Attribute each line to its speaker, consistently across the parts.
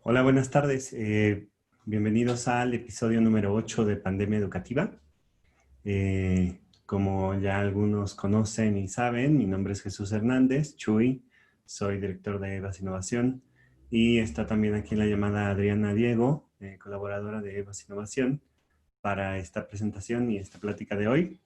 Speaker 1: Hola, buenas tardes. Bienvenidos al episodio número 8 de Pandemia Educativa. Como ya algunos conocen y saben, mi nombre es Jesús Hernández, Chuy, soy director de EVAS Innovación y está también aquí en la llamada Adriana Diego, colaboradora de EVAS Innovación, para esta presentación y esta plática de hoy.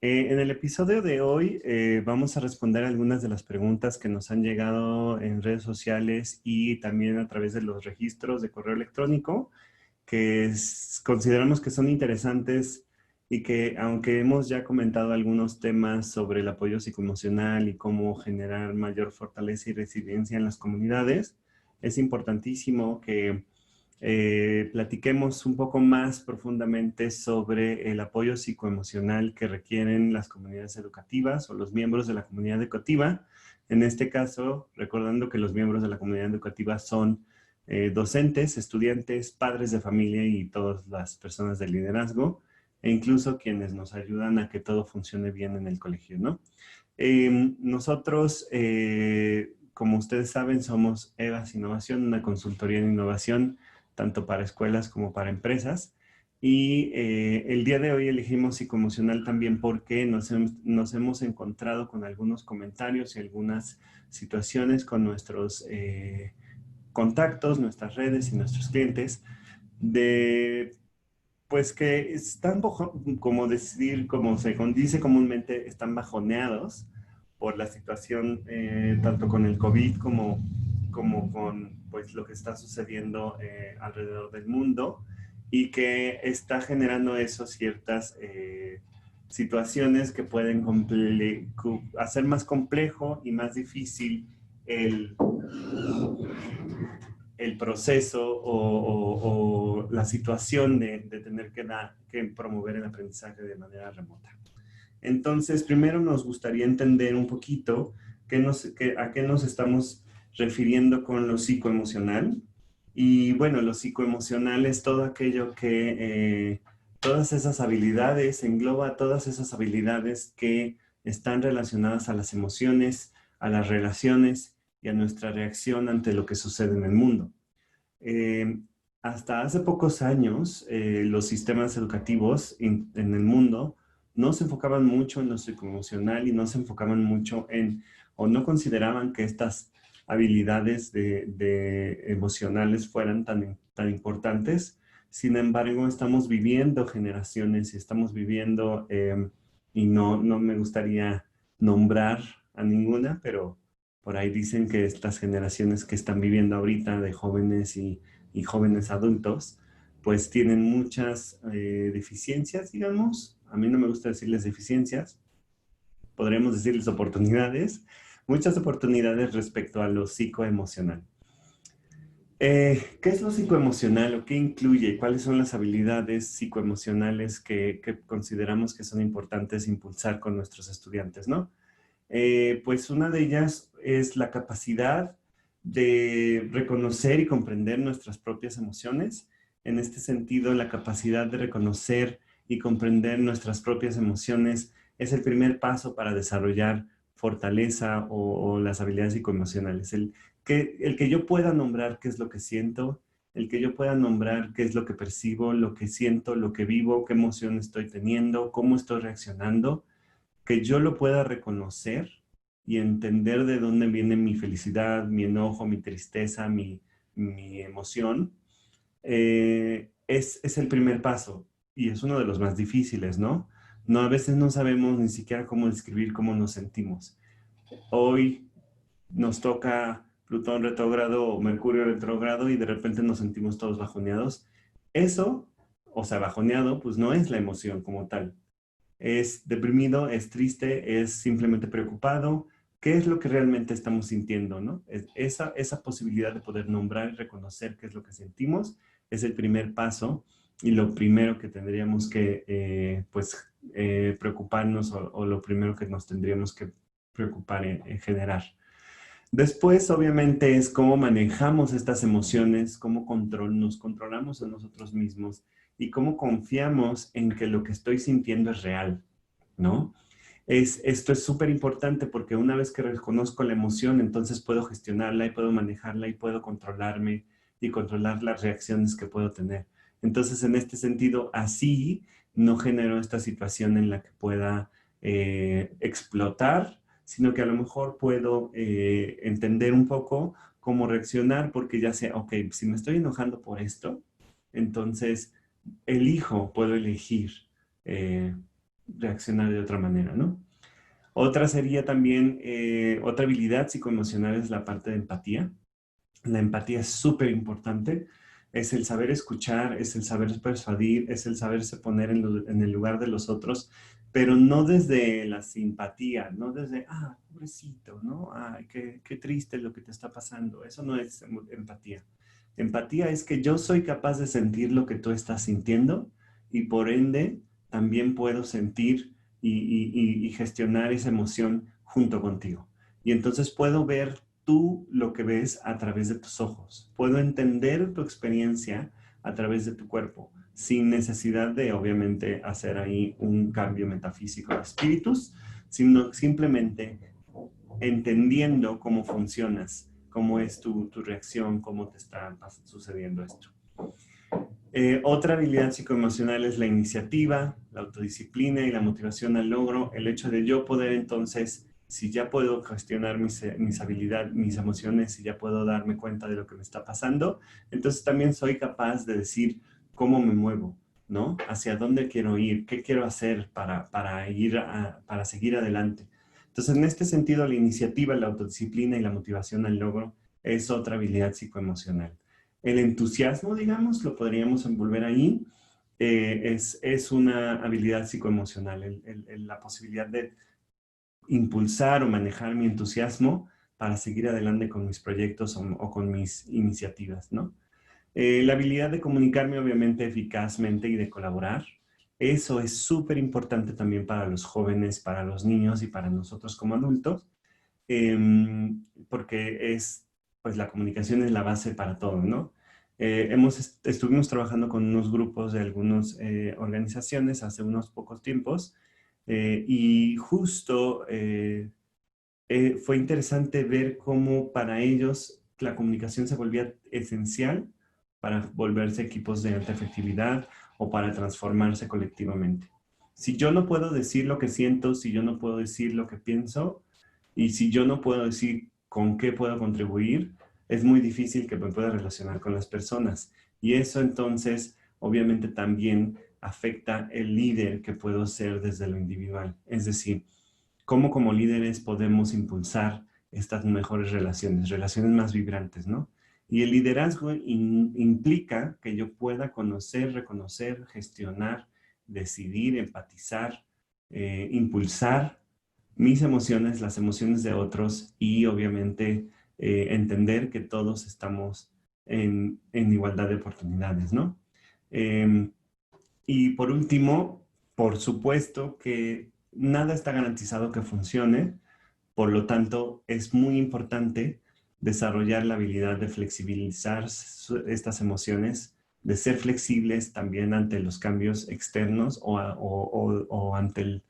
Speaker 1: En el episodio de hoy vamos a responder algunas de las preguntas que nos han llegado en redes sociales y también a través de los registros de correo electrónico, que consideramos que son interesantes y que aunque hemos ya comentado algunos temas sobre el apoyo psicoemocional y cómo generar mayor fortaleza y resiliencia en las comunidades, es importantísimo que platiquemos un poco más profundamente sobre el apoyo psicoemocional que requieren las comunidades educativas o los miembros de la comunidad educativa. En este caso, recordando que los miembros de la comunidad educativa son docentes, estudiantes, padres de familia y todas las personas de liderazgo, e incluso quienes nos ayudan a que todo funcione bien en el colegio, ¿no? Nosotros, como ustedes saben, somos EVAS Innovación, una consultoría en innovación tanto para escuelas como para empresas. Y el día de hoy elegimos psicoemocional también porque nos hemos encontrado con algunos comentarios y algunas situaciones con nuestros contactos, nuestras redes y nuestros clientes de pues que están, como decir, como se dice comúnmente, están bajoneados por la situación tanto con el COVID como con pues, lo que está sucediendo alrededor del mundo y que está generando eso ciertas situaciones que pueden hacer más complejo y más difícil el, el proceso o la situación de tener que promover el aprendizaje de manera remota. Entonces, primero nos gustaría entender un poquito a qué nos estamos refiriendo con lo psicoemocional. Y bueno, lo psicoemocional es todo aquello todas esas habilidades, engloba todas esas habilidades que están relacionadas a las emociones, a las relaciones y a nuestra reacción ante lo que sucede en el mundo. Eh, Hasta hace pocos años, los sistemas educativos en el mundo no se enfocaban mucho en lo psicoemocional y no se enfocaban mucho o no consideraban que estas habilidades de emocionales fueran tan importantes. Sin embargo, estamos viviendo generaciones y estamos viviendo, y no me gustaría nombrar a ninguna, pero por ahí dicen que estas generaciones que están viviendo ahorita de jóvenes y jóvenes adultos, pues tienen muchas deficiencias, digamos. A mí no me gusta decirles deficiencias, podríamos decirles oportunidades, muchas oportunidades respecto a lo psicoemocional. ¿Qué es lo psicoemocional o qué incluye? ¿Cuáles son las habilidades psicoemocionales que consideramos que son importantes impulsar con nuestros estudiantes, ¿no? Pues una de ellas es la capacidad de reconocer y comprender nuestras propias emociones. En este sentido, la capacidad de reconocer y comprender nuestras propias emociones es el primer paso para desarrollar fortaleza o las habilidades psicoemocionales. El que yo pueda nombrar qué es lo que siento, el que yo pueda nombrar qué es lo que percibo, lo que siento, lo que vivo, qué emoción estoy teniendo, cómo estoy reaccionando, que yo lo pueda reconocer y entender de dónde viene mi felicidad, mi enojo, mi tristeza, mi emoción, es el primer paso y es uno de los más difíciles, ¿no? No, a veces no sabemos ni siquiera cómo describir cómo nos sentimos. Hoy nos toca Plutón retrógrado o Mercurio retrógrado y de repente nos sentimos todos bajoneados. Eso, o sea, bajoneado, pues no es la emoción como tal. Es deprimido, es triste, es simplemente preocupado. ¿Qué es lo que realmente estamos sintiendo, no? Esa posibilidad de poder nombrar y reconocer qué es lo que sentimos es el primer paso y lo primero que tendríamos que, preocuparnos o lo primero que nos tendríamos que preocupar en generar. Después, obviamente, es cómo manejamos estas emociones, cómo nos controlamos a nosotros mismos y cómo confiamos en que lo que estoy sintiendo es real, ¿no? Esto es súper importante porque una vez que reconozco la emoción, entonces puedo gestionarla y puedo manejarla y puedo controlarme y controlar las reacciones que puedo tener. Entonces, en este sentido, así no genero esta situación en la que pueda explotar, sino que a lo mejor puedo entender un poco cómo reaccionar, porque ya sé, ok, si me estoy enojando por esto, entonces puedo elegir eh, reaccionar de otra manera, ¿no? Otra sería también, otra habilidad psicoemocional es la parte de empatía. La empatía es súper importante. Es el saber escuchar, es el saber persuadir, es el saberse poner en el lugar de los otros, pero no desde la simpatía, no desde, pobrecito, ¿no? Ay, qué triste lo que te está pasando. Eso no es empatía. Empatía es que yo soy capaz de sentir lo que tú estás sintiendo y por ende también puedo sentir y gestionar esa emoción junto contigo. Y entonces puedo ver tú lo que ves a través de tus ojos. Puedo entender tu experiencia a través de tu cuerpo, sin necesidad de, obviamente, hacer ahí un cambio metafísico de espíritus, sino simplemente entendiendo cómo funcionas, cómo es tu reacción, cómo te está sucediendo esto. Otra habilidad psicoemocional es la iniciativa, la autodisciplina y la motivación al logro. El hecho de yo poder entonces, si ya puedo gestionar mis habilidades, mis emociones, si ya puedo darme cuenta de lo que me está pasando, entonces también soy capaz de decir cómo me muevo, ¿no? Hacia dónde quiero ir, qué quiero hacer para seguir adelante. Entonces, en este sentido, la iniciativa, la autodisciplina y la motivación al logro es otra habilidad psicoemocional. El entusiasmo, digamos, lo podríamos envolver ahí, es una habilidad psicoemocional, la posibilidad de impulsar o manejar mi entusiasmo para seguir adelante con mis proyectos o con mis iniciativas, ¿no? La habilidad de comunicarme obviamente eficazmente y de colaborar, eso es súper importante también para los jóvenes, para los niños y para nosotros como adultos, porque pues la comunicación es la base para todo, ¿no? Estuvimos trabajando con unos grupos de algunas organizaciones hace unos pocos tiempos y justo fue interesante ver cómo para ellos la comunicación se volvía esencial para volverse equipos de alta efectividad o para transformarse colectivamente. Si yo no puedo decir lo que siento, si yo no puedo decir lo que pienso, y si yo no puedo decir con qué puedo contribuir, es muy difícil que me pueda relacionar con las personas. Y eso entonces, obviamente, también afecta el líder que puedo ser desde lo individual. Es decir, cómo como líderes podemos impulsar estas mejores relaciones, relaciones más vibrantes, ¿no? Y el liderazgo implica que yo pueda conocer, reconocer, gestionar, decidir, empatizar, impulsar mis emociones, las emociones de otros y obviamente entender que todos estamos en igualdad de oportunidades, ¿no? Y por último, por supuesto que nada está garantizado que funcione, por lo tanto es muy importante desarrollar la habilidad de flexibilizar estas emociones, de ser flexibles también ante los cambios externos o ante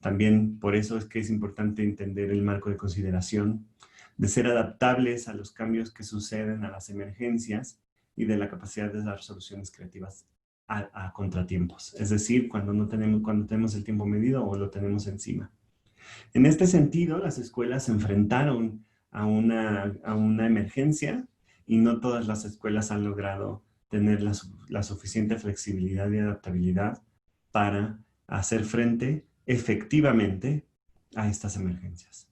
Speaker 1: también por eso es que es importante entender el marco de consideración, de ser adaptables a los cambios que suceden, a las emergencias y de la capacidad de dar soluciones creativas a contratiempos. Es decir, cuando tenemos el tiempo medido o lo tenemos encima. En este sentido, las escuelas se enfrentaron a una emergencia y no todas las escuelas han logrado tener la suficiente flexibilidad y adaptabilidad para hacer frente efectivamente a estas emergencias.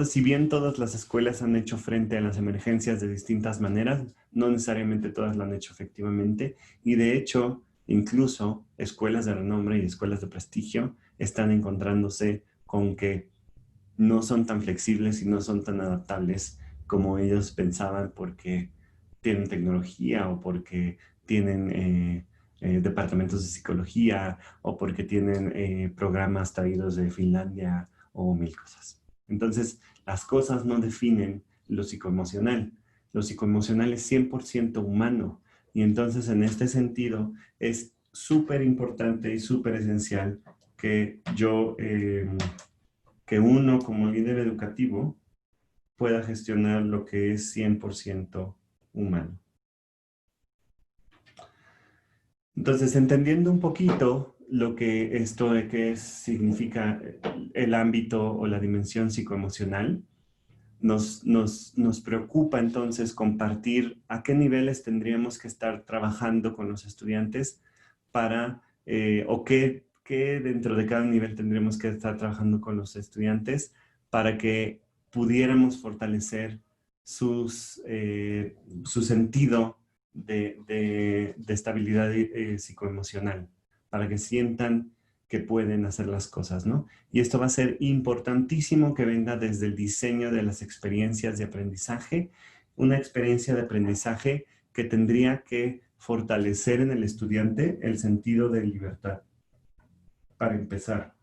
Speaker 1: Si bien todas las escuelas han hecho frente a las emergencias de distintas maneras, no necesariamente todas lo han hecho efectivamente y de hecho, incluso escuelas de renombre y escuelas de prestigio están encontrándose con que no son tan flexibles y no son tan adaptables como ellos pensaban porque tienen tecnología o porque tienen departamentos de psicología o porque tienen programas traídos de Finlandia o mil cosas. Entonces, las cosas no definen lo psicoemocional. Lo psicoemocional es 100% humano y entonces en este sentido es súper importante y súper esencial que que uno como líder educativo pueda gestionar lo que es 100% humano. Entonces, entendiendo un poquito lo que esto de qué significa el ámbito o la dimensión psicoemocional, nos preocupa entonces compartir a qué niveles tendríamos que estar trabajando con los estudiantes para, o qué dentro de cada nivel tendríamos que estar trabajando con los estudiantes para que pudiéramos fortalecer su sentido de estabilidad psicoemocional, para que sientan que pueden hacer las cosas, ¿no? Y esto va a ser importantísimo que venga desde el diseño de las experiencias de aprendizaje, una experiencia de aprendizaje que tendría que fortalecer en el estudiante el sentido de libertad, para empezar.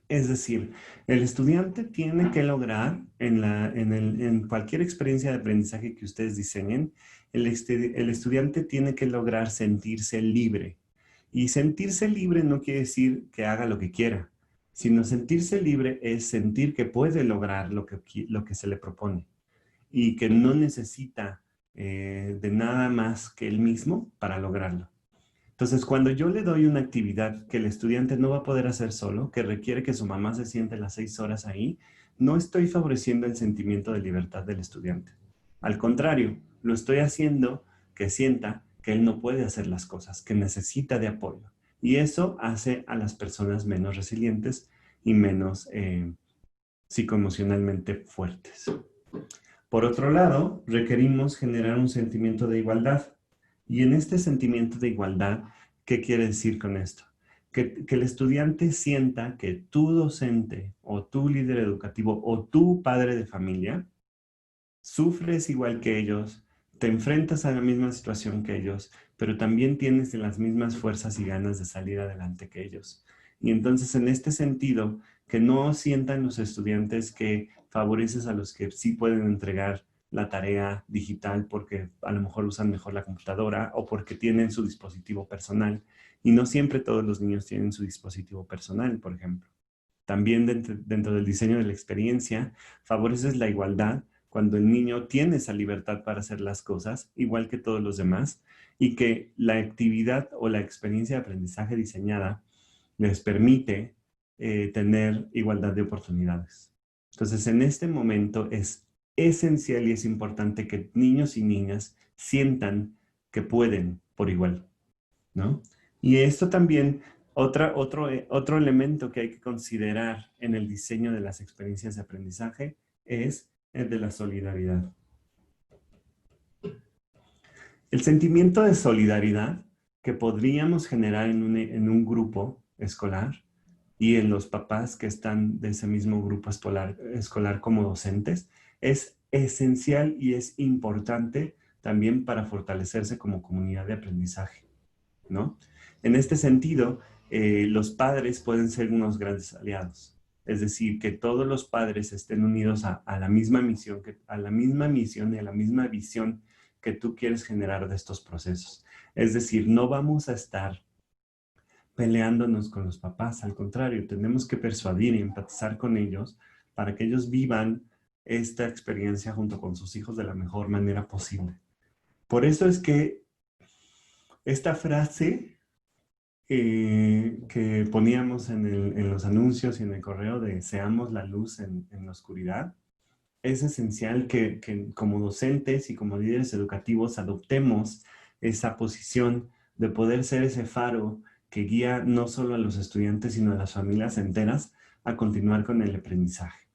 Speaker 1: Es decir, el estudiante tiene que lograr en cualquier experiencia de aprendizaje que ustedes diseñen, el estudiante tiene que lograr sentirse libre. Y sentirse libre no quiere decir que haga lo que quiera, sino sentirse libre es sentir que puede lograr lo que se le propone y que no necesita de nada más que él mismo para lograrlo. Entonces, cuando yo le doy una actividad que el estudiante no va a poder hacer solo, que requiere que su mamá se siente las 6 horas ahí, no estoy favoreciendo el sentimiento de libertad del estudiante. Al contrario, lo estoy haciendo que sienta que él no puede hacer las cosas, que necesita de apoyo. Y eso hace a las personas menos resilientes y menos psicoemocionalmente fuertes. Por otro lado, requerimos generar un sentimiento de igualdad. Y en este sentimiento de igualdad, ¿qué quiere decir con esto? Que el estudiante sienta que tu docente o tu líder educativo o tu padre de familia sufres igual que ellos, te enfrentas a la misma situación que ellos, pero también tienes las mismas fuerzas y ganas de salir adelante que ellos. Y entonces, en este sentido, que no sientan los estudiantes que favoreces a los que sí pueden entregar la tarea digital porque a lo mejor usan mejor la computadora o porque tienen su dispositivo personal. Y no siempre todos los niños tienen su dispositivo personal, por ejemplo. También dentro del diseño de la experiencia, favoreces la igualdad cuando el niño tiene esa libertad para hacer las cosas, igual que todos los demás, y que la actividad o la experiencia de aprendizaje diseñada les permite tener igualdad de oportunidades. Entonces, en este momento es esencial y es importante que niños y niñas sientan que pueden por igual, ¿no? Y esto también, otro elemento que hay que considerar en el diseño de las experiencias de aprendizaje es el de la solidaridad. El sentimiento de solidaridad que podríamos generar en un grupo escolar y en los papás que están de ese mismo grupo escolar como docentes es esencial y es importante también para fortalecerse como comunidad de aprendizaje, ¿no? En este sentido, los padres pueden ser unos grandes aliados. Es decir, que todos los padres estén unidos a la misma misión, a la misma misión y a la misma visión que tú quieres generar de estos procesos. Es decir, no vamos a estar peleándonos con los papás, al contrario, tenemos que persuadir y empatizar con ellos para que ellos vivan esta experiencia junto con sus hijos de la mejor manera posible. Por eso es que esta frase que poníamos en los anuncios y en el correo de seamos la luz en la oscuridad, es esencial que como docentes y como líderes educativos adoptemos esa posición de poder ser ese faro que guía no solo a los estudiantes, sino a las familias enteras a continuar con el aprendizaje.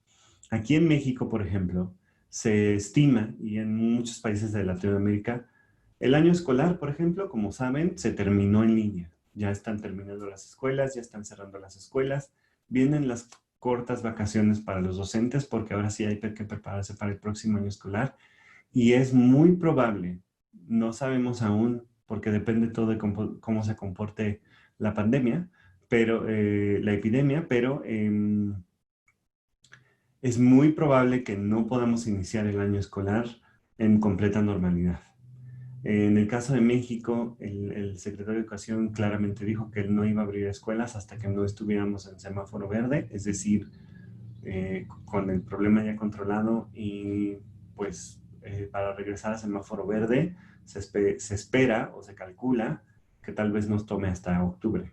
Speaker 1: Aquí en México, por ejemplo, se estima, y en muchos países de Latinoamérica, el año escolar, por ejemplo, como saben, se terminó en línea. Ya están terminando las escuelas, ya están cerrando las escuelas, vienen las cortas vacaciones para los docentes porque ahora sí hay que prepararse para el próximo año escolar y es muy probable, no sabemos aún porque depende todo de cómo se comporte la pandemia, pero la epidemia, pero es muy probable que no podamos iniciar el año escolar en completa normalidad. En el caso de México, el secretario de Educación claramente dijo que él no iba a abrir escuelas hasta que no estuviéramos en semáforo verde, es decir, con el problema ya controlado y pues para regresar a semáforo verde se espera o se calcula que tal vez nos tome hasta octubre.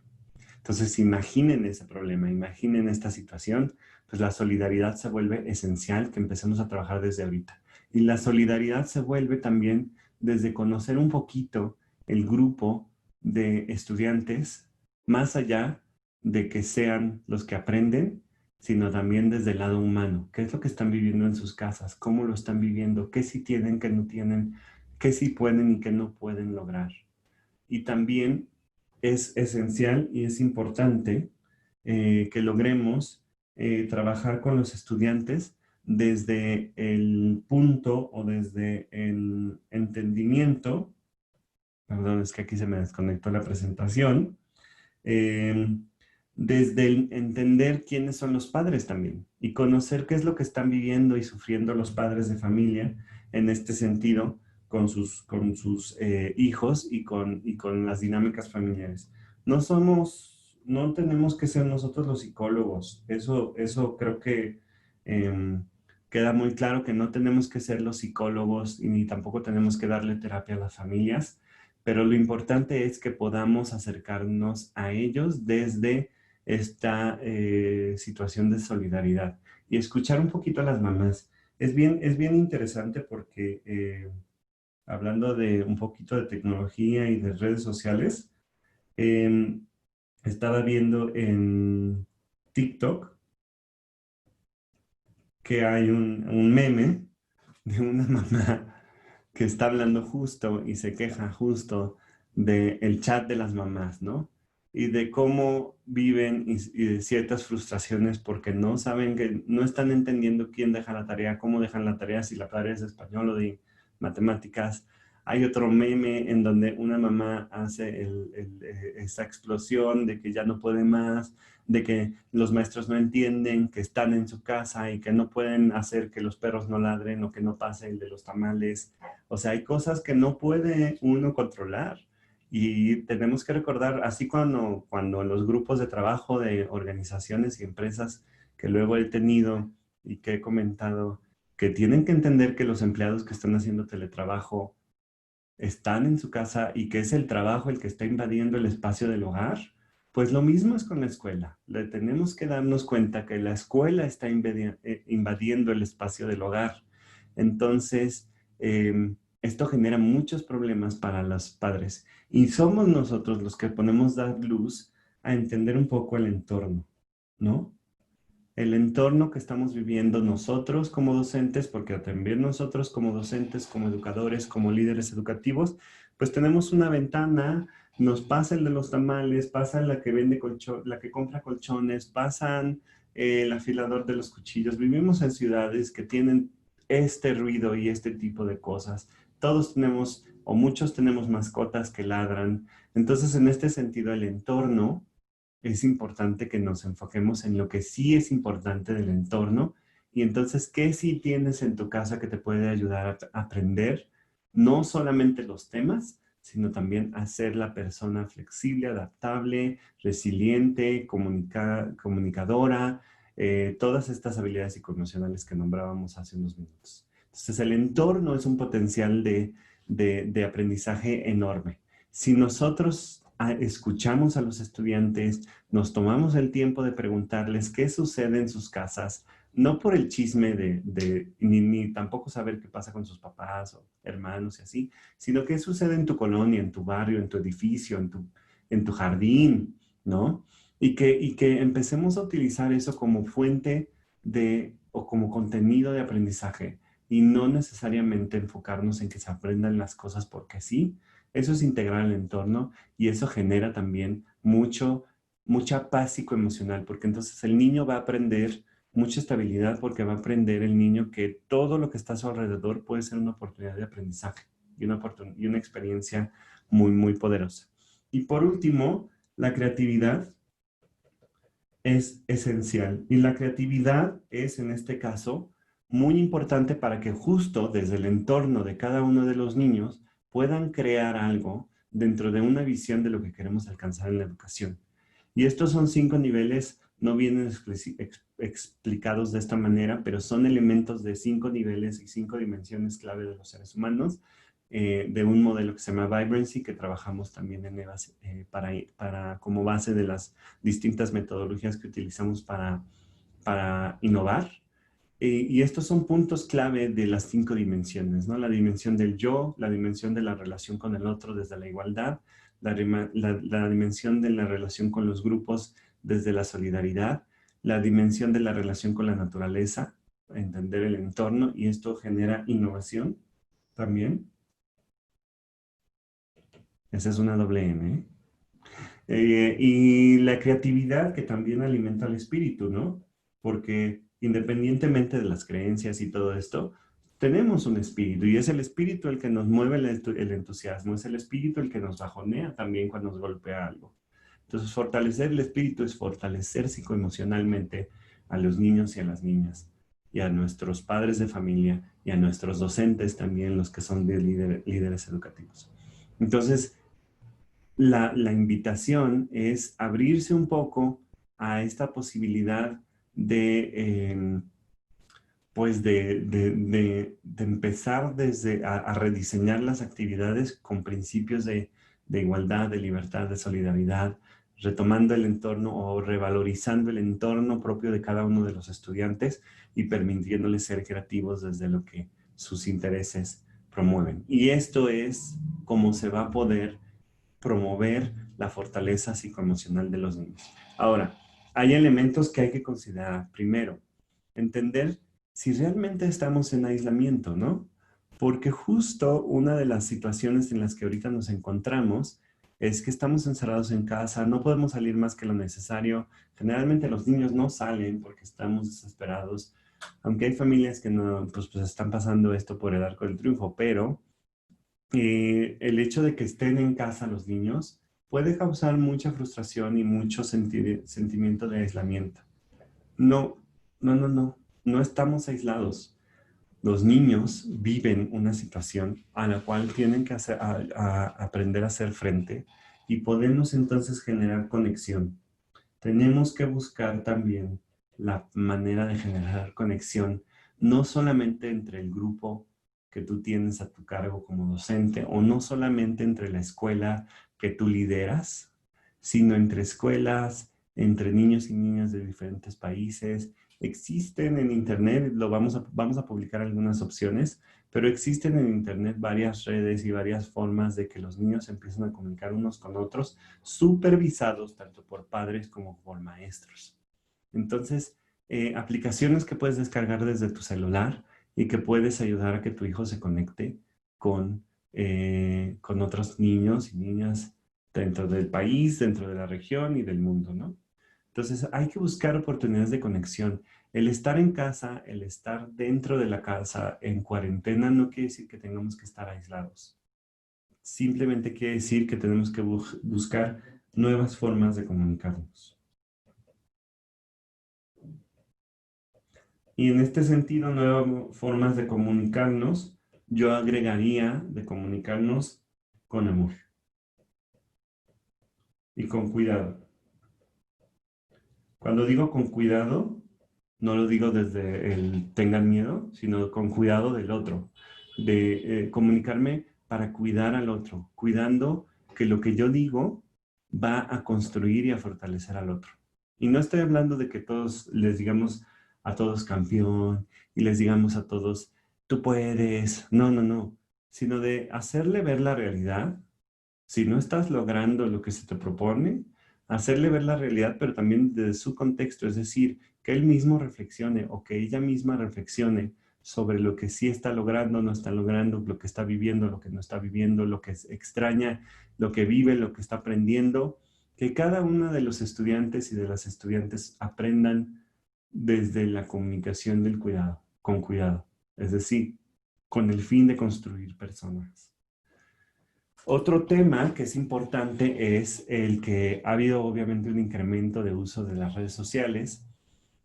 Speaker 1: Entonces, imaginen ese problema, imaginen esta situación, pues la solidaridad se vuelve esencial que empecemos a trabajar desde ahorita. Y la solidaridad se vuelve también desde conocer un poquito el grupo de estudiantes, más allá de que sean los que aprenden, sino también desde el lado humano. ¿Qué es lo que están viviendo en sus casas? ¿Cómo lo están viviendo? ¿Qué sí tienen, qué no tienen? ¿Qué sí pueden y qué no pueden lograr? Y también es esencial y es importante que logremos trabajar con los estudiantes desde el punto o desde el entendimiento, perdón, es que aquí se me desconectó la presentación, eh, desde el entender quiénes son los padres también y conocer qué es lo que están viviendo y sufriendo los padres de familia en este sentido con sus hijos y con las dinámicas familiares. No tenemos que ser nosotros los psicólogos. Eso creo que queda muy claro que no tenemos que ser los psicólogos y ni tampoco tenemos que darle terapia a las familias, pero lo importante es que podamos acercarnos a ellos desde esta situación de solidaridad y escuchar un poquito a las mamás. Es bien interesante porque hablando de un poquito de tecnología y de redes sociales, eh, estaba viendo en TikTok que hay un meme de una mamá que está hablando justo y se queja justo del chat de las mamás, ¿no? Y de cómo viven y de ciertas frustraciones porque no saben que no están entendiendo quién deja la tarea, cómo dejan la tarea, si la tarea es de español o de matemáticas. Hay otro meme en donde una mamá hace esa explosión de que ya no puede más, de que los maestros no entienden, que están en su casa y que no pueden hacer que los perros no ladren o que no pase el de los tamales. O sea, hay cosas que no puede uno controlar y tenemos que recordar, así cuando en los grupos de trabajo de organizaciones y empresas que luego he tenido y que he comentado, que tienen que entender que los empleados que están haciendo teletrabajo están en su casa y que es el trabajo el que está invadiendo el espacio del hogar, pues lo mismo es con la escuela. Le tenemos que darnos cuenta que la escuela está invadiendo el espacio del hogar. Entonces, esto genera muchos problemas para los padres y somos nosotros los que ponemos dar luz a entender un poco el entorno, ¿no? El entorno que estamos viviendo nosotros como docentes, porque también nosotros como docentes, como educadores, como líderes educativos, pues tenemos una ventana, nos pasa el de los tamales, pasa la que vende la que compra colchones, pasan el afilador de los cuchillos. Vivimos en ciudades que tienen este ruido y este tipo de cosas. Todos tenemos, o muchos tenemos mascotas que ladran. Entonces, en este sentido, el entorno es importante que nos enfoquemos en lo que sí es importante del entorno y entonces qué sí tienes en tu casa que te puede ayudar a aprender no solamente los temas, sino también a ser la persona flexible, adaptable, resiliente, comunicadora, todas estas habilidades psicoemocionales que nombrábamos hace unos minutos. Entonces el entorno es un potencial de aprendizaje enorme. Si nosotros escuchamos a los estudiantes, nos tomamos el tiempo de preguntarles qué sucede en sus casas, no por el chisme ni tampoco saber qué pasa con sus papás o hermanos y así, sino qué sucede en tu colonia, en tu barrio, en tu edificio, en tu jardín, ¿no? Y que empecemos a utilizar eso como fuente o como contenido de aprendizaje y no necesariamente enfocarnos en que se aprendan las cosas porque sí. Eso es integrar el entorno y eso genera también mucha paz psicoemocional, porque entonces el niño va a aprender mucha estabilidad porque va a aprender el niño que todo lo que está a su alrededor puede ser una oportunidad de aprendizaje y una experiencia muy, muy poderosa. Y por último, la creatividad es esencial. Y la creatividad es, en este caso, muy importante para que justo desde el entorno de cada uno de los niños puedan crear algo dentro de una visión de lo que queremos alcanzar en la educación. Y estos son 5 niveles, no vienen explicados de esta manera, pero son elementos de 5 niveles y 5 dimensiones clave de los seres humanos de un modelo que se llama Vibrancy, que trabajamos también en como base de las distintas metodologías que utilizamos para innovar. Y estos son puntos clave de las 5 dimensiones, ¿no? La dimensión del yo, la dimensión de la relación con el otro desde la igualdad, la dimensión de la relación con los grupos desde la solidaridad, la dimensión de la relación con la naturaleza, entender el entorno, y esto genera innovación también. Esa es una doble N, ¿eh? Y la creatividad, que también alimenta el espíritu, ¿no? Porque independientemente de las creencias y todo esto, tenemos un espíritu, y es el espíritu el que nos mueve el entusiasmo, es el espíritu el que nos bajonea también cuando nos golpea algo. Entonces, fortalecer el espíritu es fortalecer psicoemocionalmente a los niños y a las niñas, y a nuestros padres de familia, y a nuestros docentes también, los que son de líderes educativos. Entonces, la invitación es abrirse un poco a esta posibilidad de, pues de empezar a rediseñar las actividades con principios de igualdad, de libertad, de solidaridad, retomando el entorno o revalorizando el entorno propio de cada uno de los estudiantes y permitiéndoles ser creativos desde lo que sus intereses promueven. Y esto es cómo se va a poder promover la fortaleza psicoemocional de los niños. Ahora, hay elementos que hay que considerar. Primero, entender si realmente estamos en aislamiento, ¿no? Porque justo una de las situaciones en las que ahorita nos encontramos es que estamos encerrados en casa, no podemos salir más que lo necesario. Generalmente los niños no salen porque estamos desesperados, aunque hay familias que no, pues están pasando esto por el arco del triunfo, pero el hecho de que estén en casa los niños puede causar mucha frustración y mucho sentimiento de aislamiento. No, no estamos aislados. Los niños viven una situación a la cual tienen que aprender a hacer frente, y podemos entonces generar conexión. Tenemos que buscar también la manera de generar conexión, no solamente entre el grupo que tú tienes a tu cargo como docente, o no solamente entre la escuela que tú lideras, sino entre escuelas, entre niños y niñas de diferentes países. Existen en Internet, vamos a publicar algunas opciones, pero existen en Internet varias redes y varias formas de que los niños empiecen a comunicar unos con otros, supervisados tanto por padres como por maestros. Entonces, aplicaciones que puedes descargar desde tu celular y que puedes ayudar a que tu hijo se conecte con otros niños y niñas dentro del país, dentro de la región y del mundo, ¿no? Entonces, hay que buscar oportunidades de conexión. El estar en casa, el estar dentro de la casa en cuarentena, no quiere decir que tengamos que estar aislados. Simplemente quiere decir que tenemos que buscar nuevas formas de comunicarnos. Y en este sentido, nuevas formas de comunicarnos, yo agregaría de comunicarnos con amor y con cuidado. Cuando digo con cuidado, no lo digo desde el tengan miedo, sino con cuidado del otro, de comunicarme para cuidar al otro, cuidando que lo que yo digo va a construir y a fortalecer al otro. Y no estoy hablando de que todos les digamos a todos campeón y les digamos a todos tú puedes, no, sino de hacerle ver la realidad. Si no estás logrando lo que se te propone, hacerle ver la realidad, pero también desde su contexto, es decir, que él mismo reflexione o que ella misma reflexione sobre lo que sí está logrando, no está logrando, lo que está viviendo, lo que no está viviendo, lo que extraña, lo que vive, lo que está aprendiendo, que cada uno de los estudiantes y de las estudiantes aprendan desde la comunicación del cuidado, con cuidado, es decir, con el fin de construir personas. Otro tema que es importante es el que ha habido obviamente un incremento de uso de las redes sociales,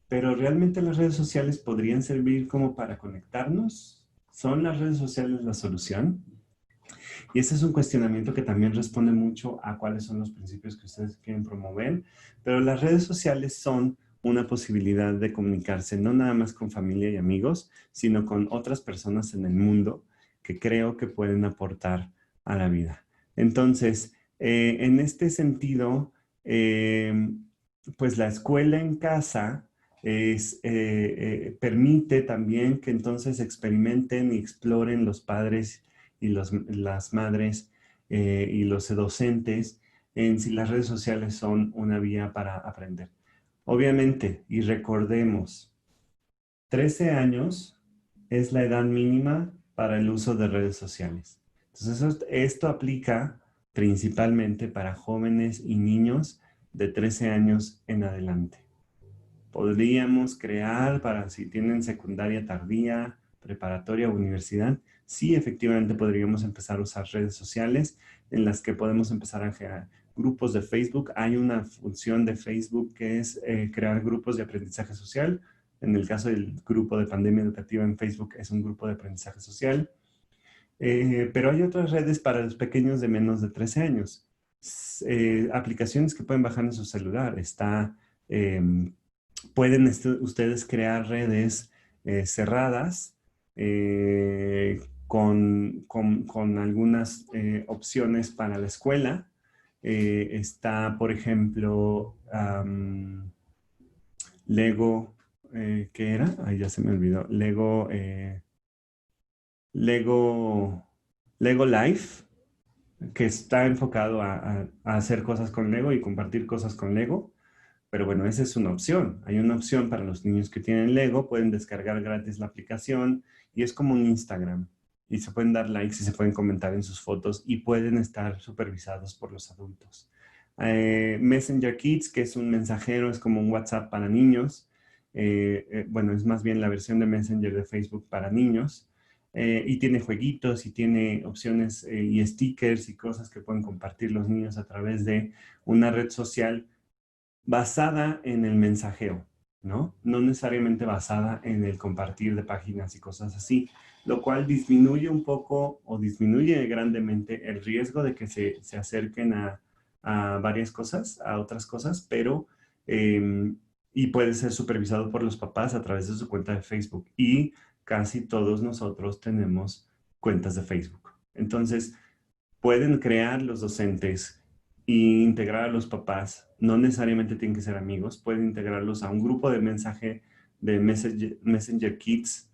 Speaker 1: pero realmente las redes sociales podrían servir como para conectarnos. ¿Son las redes sociales la solución? Y ese es un cuestionamiento que también responde mucho a cuáles son los principios que ustedes quieren promover, pero las redes sociales son una posibilidad de comunicarse no nada más con familia y amigos, sino con otras personas en el mundo, que creo que pueden aportar a la vida. Entonces, en este sentido, pues la escuela en casa permite también que entonces experimenten y exploren los padres y las madres y los docentes en si las redes sociales son una vía para aprender. Obviamente, y recordemos, 13 años es la edad mínima para el uso de redes sociales. Entonces, esto aplica principalmente para jóvenes y niños de 13 años en adelante. Podríamos crear para si tienen secundaria tardía, preparatoria o universidad, sí, efectivamente podríamos empezar a usar redes sociales en las que podemos empezar a crear grupos de Facebook. Hay una función de Facebook que es crear grupos de aprendizaje social. En el caso del grupo de pandemia educativa en Facebook es un grupo de aprendizaje social. Pero hay otras redes para los pequeños de menos de 13 años. Aplicaciones que pueden bajar en su celular. Pueden ustedes crear redes cerradas con algunas opciones para la escuela. Está, por ejemplo, Lego, ¿qué era? Ay, ya se me olvidó. Lego Life, que está enfocado a hacer cosas con Lego y compartir cosas con Lego. Pero bueno, esa es una opción. Hay una opción para los niños que tienen Lego, pueden descargar gratis la aplicación y es como un Instagram. Y se pueden dar likes y se pueden comentar en sus fotos y pueden estar supervisados por los adultos. Messenger Kids, que es un mensajero, es como un WhatsApp para niños. Bueno, es más bien la versión de Messenger de Facebook para niños. Y tiene jueguitos y tiene opciones y stickers y cosas que pueden compartir los niños a través de una red social basada en el mensajeo, ¿no? No necesariamente basada en el compartir de páginas y cosas así, lo cual disminuye un poco o disminuye grandemente el riesgo de que se acerquen a varias cosas, a otras cosas, pero y puede ser supervisado por los papás a través de su cuenta de Facebook. Y casi todos nosotros tenemos cuentas de Facebook. Entonces, pueden crear los docentes e integrar a los papás. No necesariamente tienen que ser amigos. Pueden integrarlos a un grupo de mensaje de Messenger Kids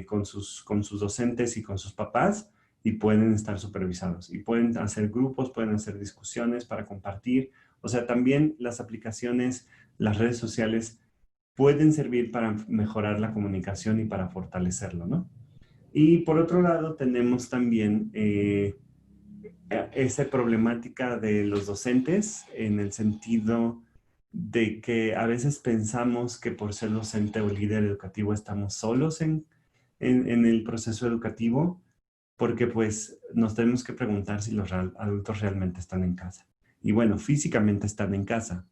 Speaker 1: con sus docentes y con sus papás y pueden estar supervisados. Y pueden hacer grupos, pueden hacer discusiones para compartir. O sea, también las aplicaciones, las redes sociales pueden servir para mejorar la comunicación y para fortalecerlo, ¿no? Y por otro lado, tenemos también esa problemática de los docentes en el sentido de que a veces pensamos que por ser docente o líder educativo estamos solos en el proceso educativo, porque pues nos tenemos que preguntar si los adultos realmente están en casa. Y bueno, físicamente están en casa,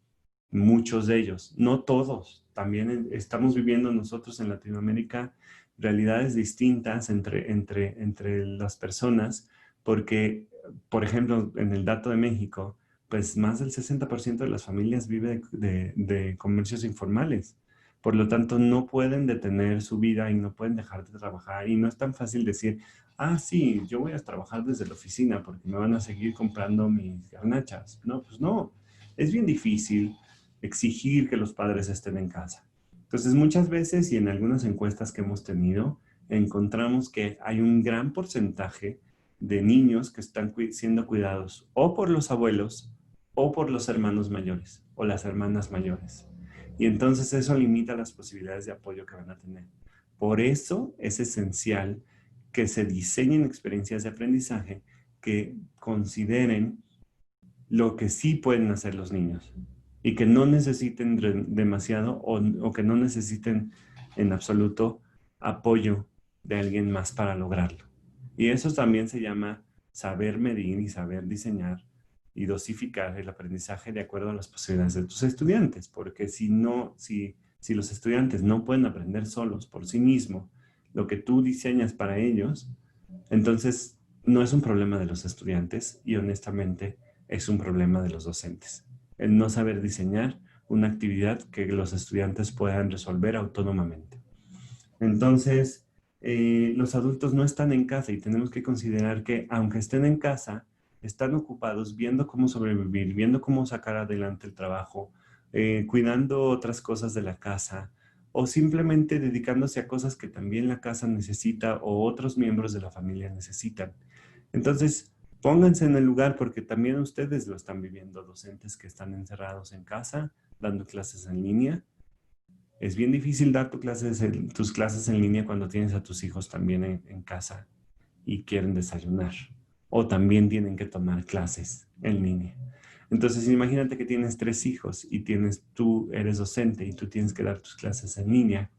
Speaker 1: muchos de ellos, no todos. También estamos viviendo nosotros en Latinoamérica realidades distintas entre las personas, porque, por ejemplo, en el dato de México, pues más del 60% de las familias vive de comercios informales. Por lo tanto, no pueden detener su vida y no pueden dejar de trabajar. Y no es tan fácil decir, ah, sí, yo voy a trabajar desde la oficina porque me van a seguir comprando mis garnachas. No, pues no. Es bien difícil exigir que los padres estén en casa. Entonces, muchas veces y en algunas encuestas que hemos tenido, encontramos que hay un gran porcentaje de niños que están siendo cuidados o por los abuelos o por los hermanos mayores o las hermanas mayores. Y entonces eso limita las posibilidades de apoyo que van a tener. Por eso es esencial que se diseñen experiencias de aprendizaje que consideren lo que sí pueden hacer los niños y que no necesiten demasiado o que no necesiten en absoluto apoyo de alguien más para lograrlo. Y eso también se llama saber medir y saber diseñar y dosificar el aprendizaje de acuerdo a las posibilidades de tus estudiantes, porque si los estudiantes no pueden aprender solos por sí mismos lo que tú diseñas para ellos, entonces no es un problema de los estudiantes y honestamente es un problema de los docentes. El no saber diseñar una actividad que los estudiantes puedan resolver autónomamente. Entonces, los adultos no están en casa y tenemos que considerar que aunque estén en casa, están ocupados viendo cómo sobrevivir, viendo cómo sacar adelante el trabajo, cuidando otras cosas de la casa o simplemente dedicándose a cosas que también la casa necesita o otros miembros de la familia necesitan. Entonces, pónganse en el lugar porque también ustedes lo están viviendo, docentes que están encerrados en casa, dando clases en línea. Es bien difícil dar tus clases en línea cuando tienes a tus hijos también en casa y quieren desayunar. O también tienen que tomar clases en línea. Entonces, imagínate que tienes 3 hijos y tú eres docente y tú tienes que dar tus clases en línea.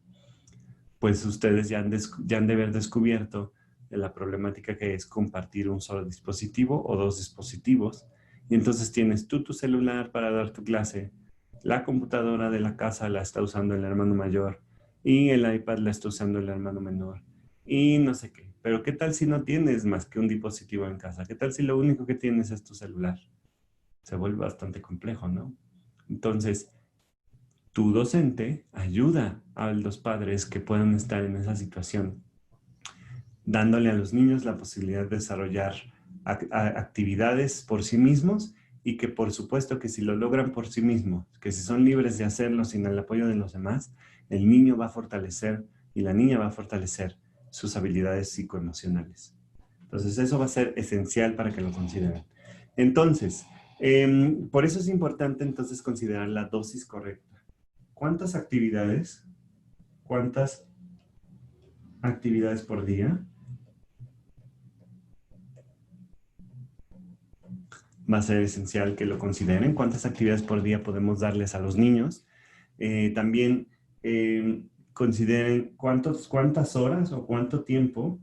Speaker 1: Pues ustedes ya han de haber descubierto la problemática que es compartir un solo dispositivo o 2 dispositivos. Y entonces tienes tú tu celular para dar tu clase, la computadora de la casa la está usando el hermano mayor y el iPad la está usando el hermano menor y no sé qué. Pero ¿qué tal si no tienes más que un dispositivo en casa? ¿Qué tal si lo único que tienes es tu celular? Se vuelve bastante complejo, ¿no? Entonces, tu docente ayuda a los padres que puedan estar en esa situación, dándole a los niños la posibilidad de desarrollar actividades por sí mismos y que por supuesto que si lo logran por sí mismos, que si son libres de hacerlo sin el apoyo de los demás, el niño va a fortalecer y la niña va a fortalecer sus habilidades psicoemocionales. Entonces eso va a ser esencial para que lo consideren. Entonces, por eso es importante entonces considerar la dosis correcta. ¿Cuántas actividades? ¿Cuántas actividades por día? Va a ser esencial que lo consideren. ¿Cuántas actividades por día podemos darles a los niños? También consideren cuántas horas o cuánto tiempo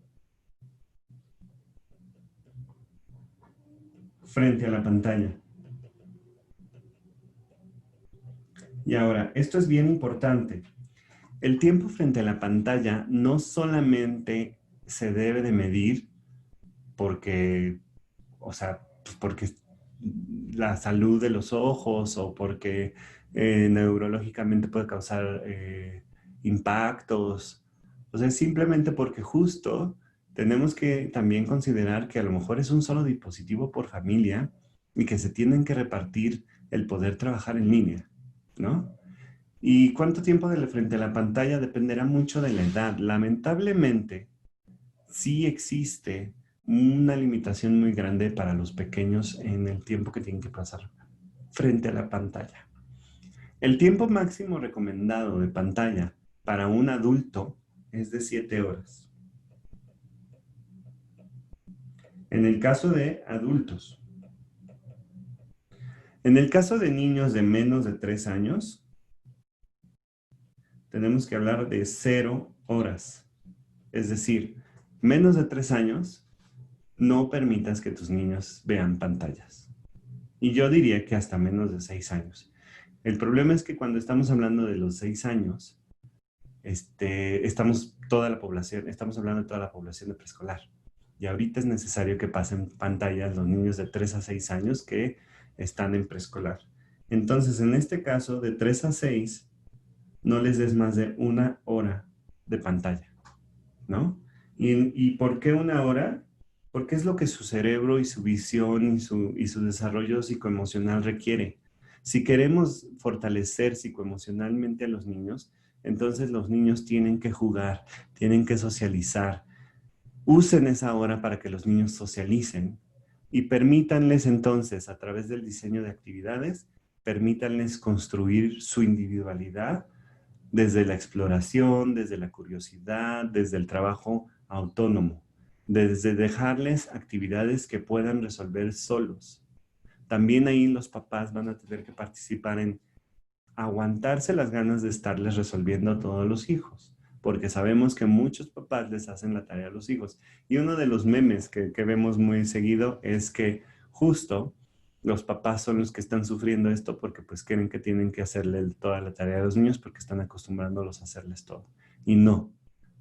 Speaker 1: frente a la pantalla. Y ahora, esto es bien importante. El tiempo frente a la pantalla no solamente se debe de medir porque, o sea, porque la salud de los ojos o porque neurológicamente puede causar impactos. O sea, simplemente porque justo tenemos que también considerar que a lo mejor es un solo dispositivo por familia y que se tienen que repartir el poder trabajar en línea, ¿no? Y cuánto tiempo de frente a la pantalla dependerá mucho de la edad. Lamentablemente, sí existe una limitación muy grande para los pequeños en el tiempo que tienen que pasar frente a la pantalla. El tiempo máximo recomendado de pantalla para un adulto es de 7 horas. En el caso de adultos. En el caso de niños de menos de 3 años, tenemos que hablar de 0 horas. Es decir, menos de 3 años, no permitas que tus niños vean pantallas. Y yo diría que hasta menos de 6 años. El problema es que cuando estamos hablando de los 6 años, estamos hablando de toda la población de preescolar. Y ahorita es necesario que pasen pantallas los niños de 3 a 6 años que están en preescolar. Entonces, en este caso, de 3 a 6, no les des más de 1 hora de pantalla, ¿no? ¿Y por qué 1 hora? Porque es lo que su cerebro y su visión y su desarrollo psicoemocional requiere. Si queremos fortalecer psicoemocionalmente a los niños, entonces los niños tienen que jugar, tienen que socializar. Usen esa hora para que los niños socialicen y permítanles entonces, a través del diseño de actividades, permítanles construir su individualidad desde la exploración, desde la curiosidad, desde el trabajo autónomo, desde dejarles actividades que puedan resolver solos. También ahí los papás van a tener que participar en aguantarse las ganas de estarles resolviendo a todos los hijos, porque sabemos que muchos papás les hacen la tarea a los hijos. Y uno de los memes que vemos muy seguido es que justo los papás son los que están sufriendo esto porque pues creen que tienen que hacerle toda la tarea a los niños porque están acostumbrándolos a hacerles todo. Y no,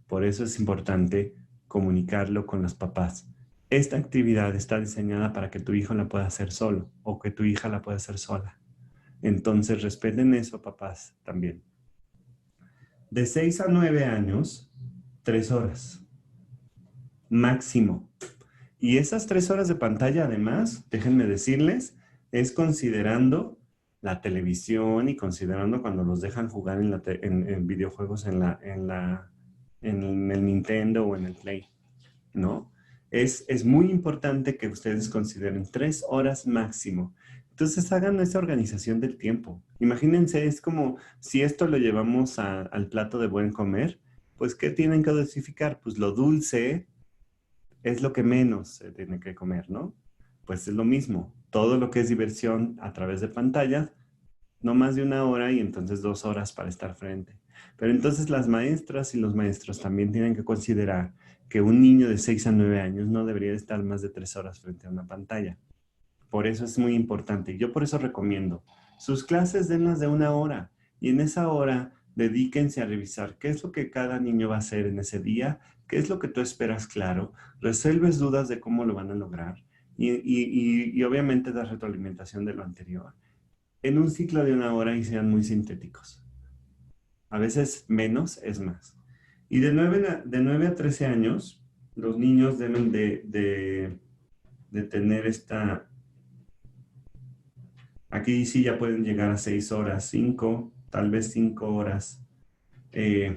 Speaker 1: por eso es importante comunicarlo con los papás. Esta actividad está diseñada para que tu hijo la pueda hacer solo o que tu hija la pueda hacer sola. Entonces respeten eso, papás, también. De 6 a 9 años, 3 horas. máximo. Y esas 3 horas de pantalla, además, déjenme decirles, es considerando la televisión y considerando cuando los dejan jugar en videojuegos en el Nintendo o en el Play, ¿no? Es muy importante que ustedes consideren 3 horas máximo. Entonces hagan esa organización del tiempo. Imagínense, es como si esto lo llevamos al plato de buen comer, pues ¿qué tienen que dosificar? Pues lo dulce es lo que menos se tiene que comer, ¿no? Pues es lo mismo. Todo lo que es diversión a través de pantallas, no más de 1 hora y entonces 2 horas para estar frente. Pero entonces las maestras y los maestros también tienen que considerar que un niño de 6 a 9 años no debería estar más de 3 horas frente a una pantalla. Por eso es muy importante. Yo por eso recomiendo sus clases denlas de 1 hora y en esa hora dedíquense a revisar qué es lo que cada niño va a hacer en ese día, qué es lo que tú esperas claro, resuelves dudas de cómo lo van a lograr y obviamente das retroalimentación de lo anterior. En un ciclo de 1 hora y sean muy sintéticos. A veces menos es más. Y de nueve a 13 años, los niños deben de tener esta. Aquí sí ya pueden llegar a 6 horas, 5, tal vez 5 horas eh,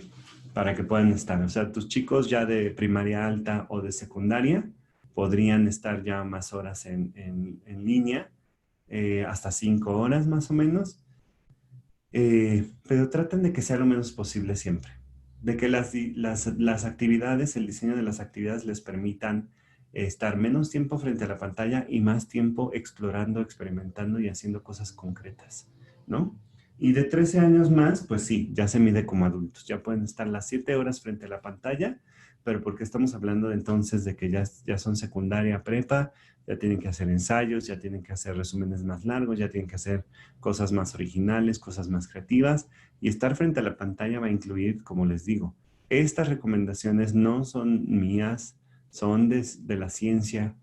Speaker 1: para que puedan estar. O sea, tus chicos ya de primaria alta o de secundaria podrían estar ya más horas en línea, hasta 5 horas más o menos. Pero traten de que sea lo menos posible siempre. De que las actividades, el diseño de las actividades les permitan estar menos tiempo frente a la pantalla y más tiempo explorando, experimentando y haciendo cosas concretas, ¿no? Y de 13 años más, pues sí, ya se mide como adultos. Ya pueden estar las 7 horas frente a la pantalla, pero porque estamos hablando entonces de que ya son secundaria, prepa, ya tienen que hacer ensayos, ya tienen que hacer resúmenes más largos, ya tienen que hacer cosas más originales, cosas más creativas. Y estar frente a la pantalla va a incluir, como les digo, estas recomendaciones no son mías, son de la ciencia,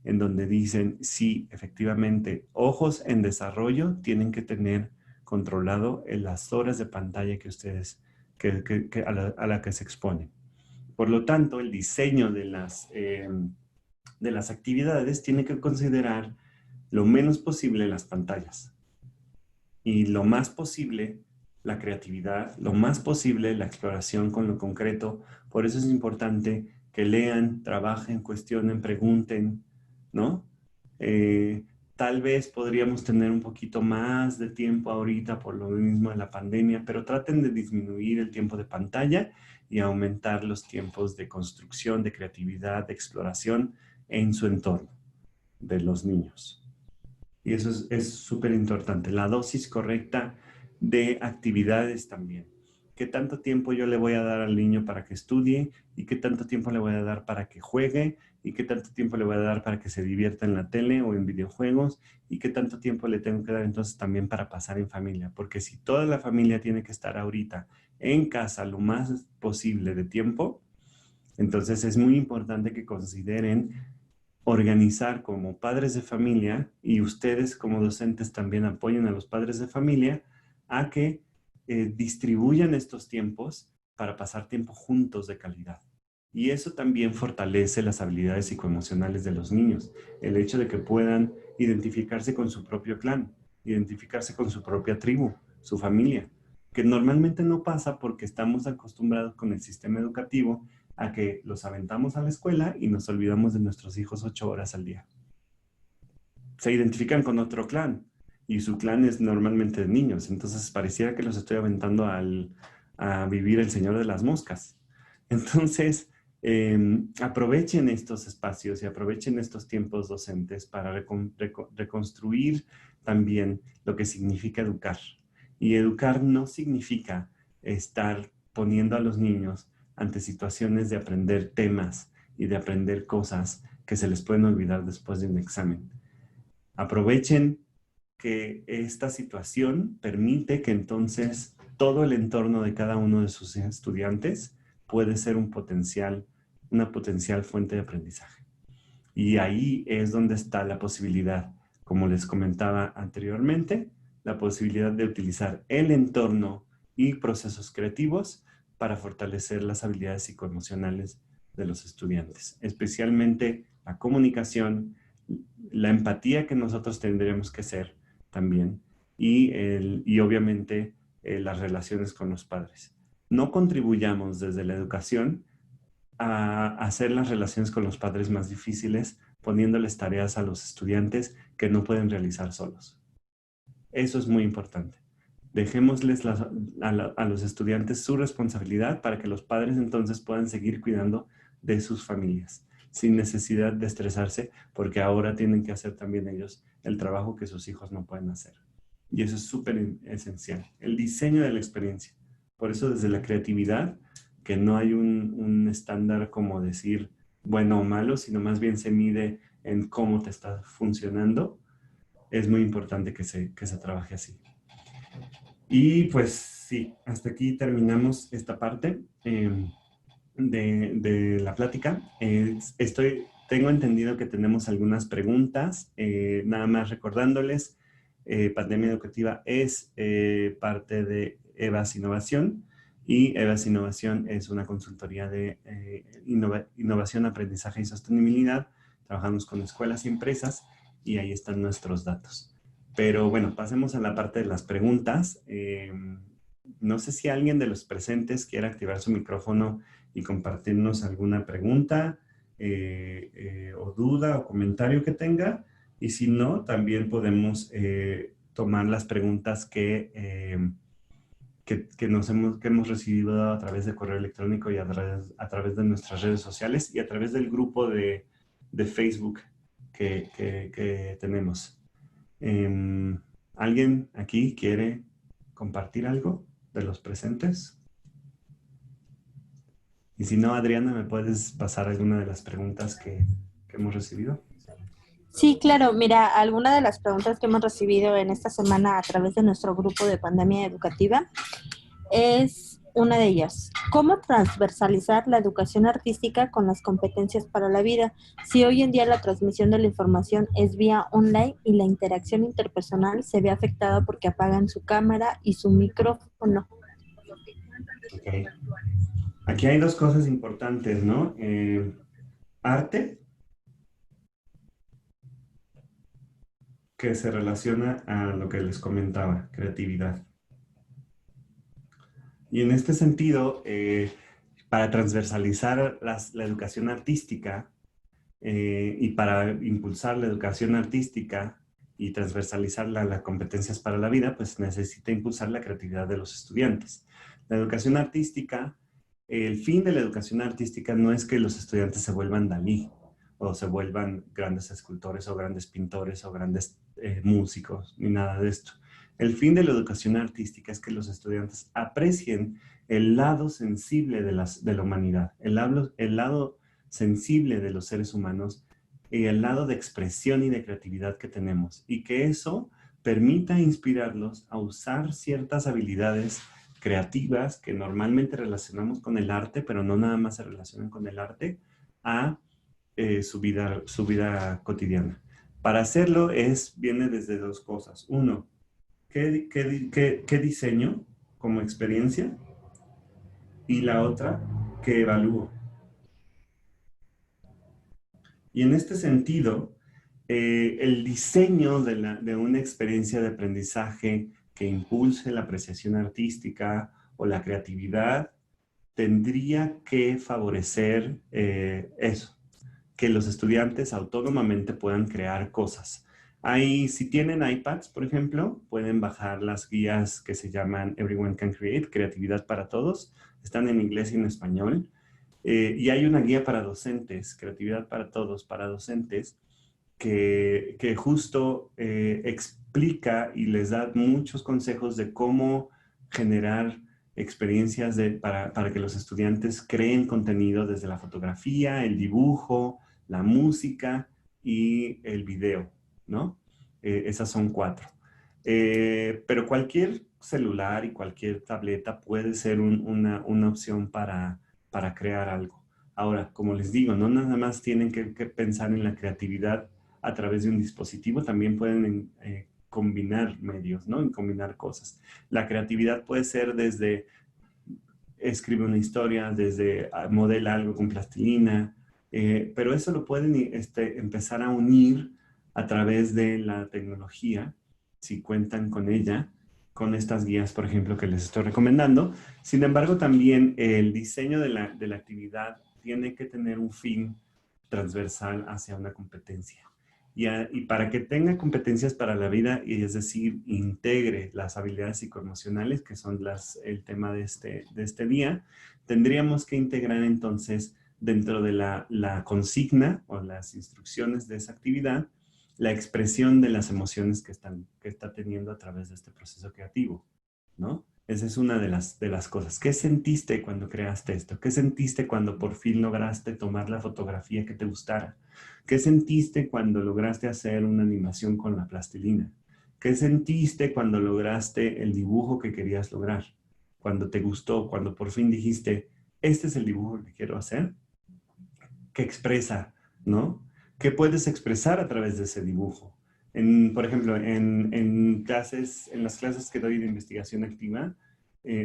Speaker 1: en donde dicen, sí, efectivamente, ojos en desarrollo tienen que tener controlado en las horas de pantalla que ustedes, a la que se exponen. Por lo tanto, el diseño de las actividades tiene que considerar lo menos posible las pantallas y lo más posible la creatividad, lo más posible la exploración con lo concreto. Por eso es importante que lean, trabajen, cuestionen, pregunten, ¿no? Tal vez podríamos tener un poquito más de tiempo ahorita por lo mismo de la pandemia, pero traten de disminuir el tiempo de pantalla y aumentar los tiempos de construcción, de creatividad, de exploración en su entorno de los niños. Y eso es súper importante. La dosis correcta de actividades también. ¿Qué tanto tiempo yo le voy a dar al niño para que estudie? ¿Y qué tanto tiempo le voy a dar para que juegue? ¿Y qué tanto tiempo le voy a dar para que se divierta en la tele o en videojuegos? ¿Y qué tanto tiempo le tengo que dar entonces también para pasar en familia? Porque si toda la familia tiene que estar ahorita en casa lo más posible de tiempo, entonces es muy importante que consideren organizar como padres de familia y ustedes como docentes también apoyen a los padres de familia a que distribuyan estos tiempos para pasar tiempo juntos de calidad. Y eso también fortalece las habilidades psicoemocionales de los niños. El hecho de que puedan identificarse con su propio clan, identificarse con su propia tribu, su familia, que normalmente no pasa porque estamos acostumbrados con el sistema educativo a que los aventamos a la escuela y nos olvidamos de nuestros hijos 8 horas al día. Se identifican con otro clan y su clan es normalmente de niños, entonces pareciera que los estoy aventando a vivir el Señor de las Moscas. Entonces, aprovechen estos espacios y aprovechen estos tiempos docentes para reconstruir también lo que significa educar. Y educar no significa estar poniendo a los niños ante situaciones de aprender temas y de aprender cosas que se les pueden olvidar después de un examen. Aprovechen que esta situación permite que entonces todo el entorno de cada uno de sus estudiantes puede ser una potencial fuente de aprendizaje. Y ahí es donde está la posibilidad, como les comentaba anteriormente, la posibilidad de utilizar el entorno y procesos creativos para fortalecer las habilidades psicoemocionales de los estudiantes, especialmente la comunicación, la empatía que nosotros tendremos que hacer también y obviamente las relaciones con los padres. No contribuyamos desde la educación a hacer las relaciones con los padres más difíciles, poniéndoles tareas a los estudiantes que no pueden realizar solos. Eso es muy importante. Dejémosles a los estudiantes su responsabilidad para que los padres entonces puedan seguir cuidando de sus familias, sin necesidad de estresarse, porque ahora tienen que hacer también ellos el trabajo que sus hijos no pueden hacer. Y eso es súper esencial. El diseño de la experiencia. Por eso desde la creatividad, que no hay un estándar como decir bueno o malo, sino más bien se mide en cómo te está funcionando, es muy importante que se trabaje así. Y pues sí, hasta aquí terminamos esta parte de la plática. Tengo entendido que tenemos algunas preguntas. Nada más recordándoles, Pandemia Educativa es parte de EVAS Innovación y EVAS Innovación es una consultoría de innovación, aprendizaje y sostenibilidad. Trabajamos con escuelas y empresas y ahí están nuestros datos. Pero bueno, pasemos a la parte de las preguntas. No sé si alguien de los presentes quiere activar su micrófono y compartirnos alguna pregunta o duda o comentario que tenga. Y si no, también podemos tomar las preguntas que hemos recibido a través de correo electrónico y a través de nuestras redes sociales y a través del grupo de Facebook que tenemos. ¿Alguien aquí quiere compartir algo de los presentes? Y si no, Adriana, ¿me puedes pasar alguna de las preguntas que hemos recibido?
Speaker 2: Sí, claro. Mira, alguna de las preguntas que hemos recibido en esta semana a través de nuestro grupo de Pandemia Educativa es una de ellas. ¿Cómo transversalizar la educación artística con las competencias para la vida? Si hoy en día la transmisión de la información es vía online y la interacción interpersonal se ve afectada porque apagan su cámara y su micrófono.
Speaker 1: Okay. Aquí hay dos cosas importantes, ¿no? Arte, que se relaciona a lo que les comentaba, creatividad. Y en este sentido, para transversalizar la educación artística y para impulsar la educación artística y transversalizar las competencias para la vida, pues necesita impulsar la creatividad de los estudiantes. La educación artística, el fin de la educación artística no es que los estudiantes se vuelvan Dalí o se vuelvan grandes escultores o grandes pintores o grandes músicos, ni nada de esto. El fin de la educación artística es que los estudiantes aprecien el lado sensible de la humanidad, el lado sensible de los seres humanos y el lado de expresión y de creatividad que tenemos. Y que eso permita inspirarlos a usar ciertas habilidades creativas que normalmente relacionamos con el arte, pero no nada más se relacionan con el arte, a su vida cotidiana. Para hacerlo viene desde dos cosas. Uno, ¿qué diseño como experiencia? Y la otra, ¿qué evalúo? Y en este sentido, el diseño de una experiencia de aprendizaje que impulse la apreciación artística o la creatividad tendría que favorecer eso, que los estudiantes autónomamente puedan crear cosas. Si tienen iPads, por ejemplo, pueden bajar las guías que se llaman Everyone Can Create, Creatividad para Todos. Están en inglés y en español. Y hay una guía para docentes, Creatividad para Todos, para docentes, que justo explica y les da muchos consejos de cómo generar experiencias para que los estudiantes creen contenido desde la fotografía, el dibujo, la música y el video, ¿no? Esas son 4. Pero cualquier celular y cualquier tableta puede ser una opción para crear algo. Ahora, como les digo, no nada más tienen que pensar en la creatividad a través de un dispositivo, también pueden combinar medios, ¿no? Y combinar cosas. La creatividad puede ser desde escribe una historia, desde modela algo con plastilina, pero eso lo pueden empezar a unir a través de la tecnología, si cuentan con ella, con estas guías, por ejemplo, que les estoy recomendando. Sin embargo, también el diseño de la actividad tiene que tener un fin transversal hacia una competencia. Y para que tenga competencias para la vida, y es decir, integre las habilidades psicoemocionales, que son el tema de este día, tendríamos que integrar entonces dentro de la consigna o las instrucciones de esa actividad, la expresión de las emociones que está teniendo a través de este proceso creativo, ¿no? Esa es una de las cosas. ¿Qué sentiste cuando creaste esto? ¿Qué sentiste cuando por fin lograste tomar la fotografía que te gustara? ¿Qué sentiste cuando lograste hacer una animación con la plastilina? ¿Qué sentiste cuando lograste el dibujo que querías lograr? Cuando te gustó, cuando por fin dijiste, este es el dibujo que quiero hacer. ¿Qué expresa, no? ¿Qué puedes expresar a través de ese dibujo? Por ejemplo, en las clases que doy de investigación activa,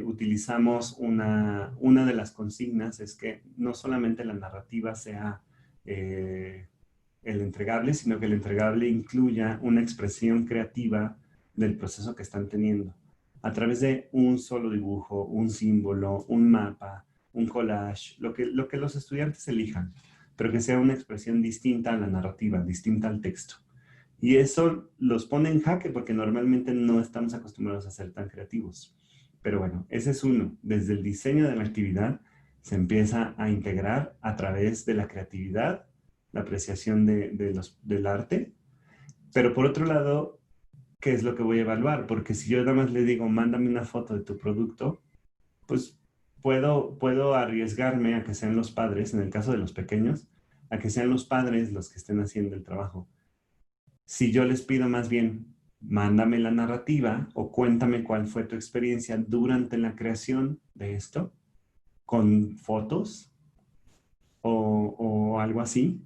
Speaker 1: utilizamos una de las consignas es que no solamente la narrativa sea el entregable, sino que el entregable incluya una expresión creativa del proceso que están teniendo a través de un solo dibujo, un símbolo, un mapa, un collage, lo que los estudiantes elijan, pero que sea una expresión distinta a la narrativa, distinta al texto. Y eso los pone en jaque porque normalmente no estamos acostumbrados a ser tan creativos. Pero bueno, ese es uno. Desde el diseño de la actividad se empieza a integrar a través de la creatividad, la apreciación del arte. Pero por otro lado, ¿qué es lo que voy a evaluar? Porque si yo nada más le digo, mándame una foto de tu producto, pues puedo arriesgarme a que sean los padres, en el caso de los pequeños, a que sean los padres los que estén haciendo el trabajo. Si yo les pido más bien, mándame la narrativa o cuéntame cuál fue tu experiencia durante la creación de esto, con fotos o algo así,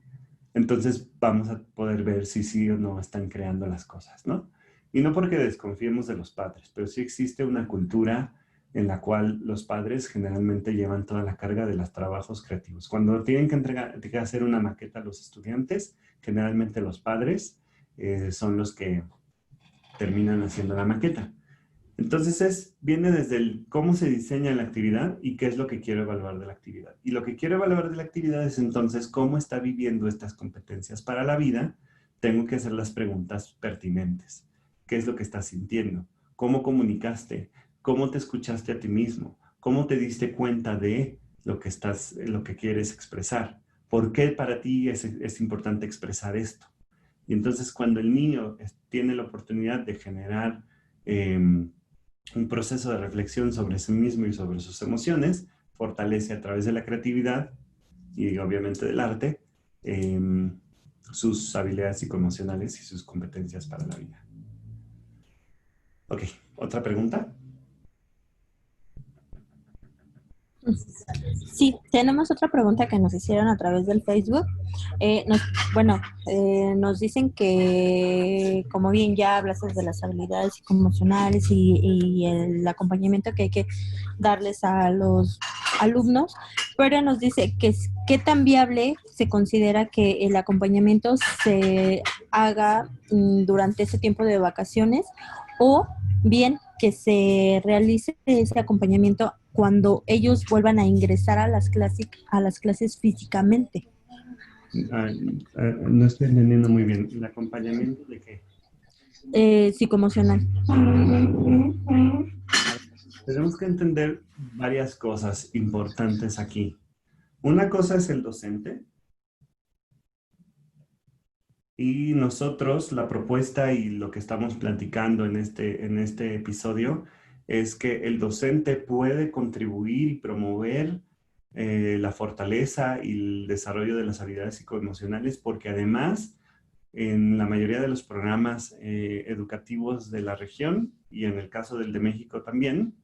Speaker 1: entonces vamos a poder ver si sí o no están creando las cosas, ¿no? Y no porque desconfiemos de los padres, pero sí existe una cultura en la cual los padres generalmente llevan toda la carga de los trabajos creativos. Cuando tienen que hacer una maqueta a los estudiantes, generalmente los padres son los que terminan haciendo la maqueta. Entonces viene desde el cómo se diseña la actividad y qué es lo que quiero evaluar de la actividad. Y lo que quiero evaluar de la actividad es entonces cómo está viviendo estas competencias para la vida. Tengo que hacer las preguntas pertinentes. ¿Qué es lo que estás sintiendo? ¿Cómo comunicaste? ¿Cómo te escuchaste a ti mismo? ¿Cómo te diste cuenta de lo que quieres expresar? ¿Por qué para ti es importante expresar esto? Y entonces cuando el niño tiene la oportunidad de generar un proceso de reflexión sobre sí mismo y sobre sus emociones, fortalece a través de la creatividad y obviamente del arte sus habilidades psicoemocionales y sus competencias para la vida. Ok, ¿otra pregunta?
Speaker 2: Sí, tenemos otra pregunta que nos hicieron a través del Facebook. Nos dicen que, como bien ya hablaste de las habilidades psicoemocionales y el acompañamiento que hay que darles a los alumnos, pero nos dice que qué tan viable se considera que el acompañamiento se haga durante ese tiempo de vacaciones o bien que se realice ese acompañamiento cuando ellos vuelvan a ingresar a las clases físicamente.
Speaker 1: No estoy entendiendo muy bien. ¿El acompañamiento de qué?
Speaker 2: Psicoemocional.
Speaker 1: Tenemos que entender varias cosas importantes aquí. Una cosa es el docente. Y nosotros, la propuesta y lo que estamos platicando en este episodio es que el docente puede contribuir y promover la fortaleza y el desarrollo de las habilidades psicoemocionales porque además en la mayoría de los programas educativos de la región y en el caso del de México también,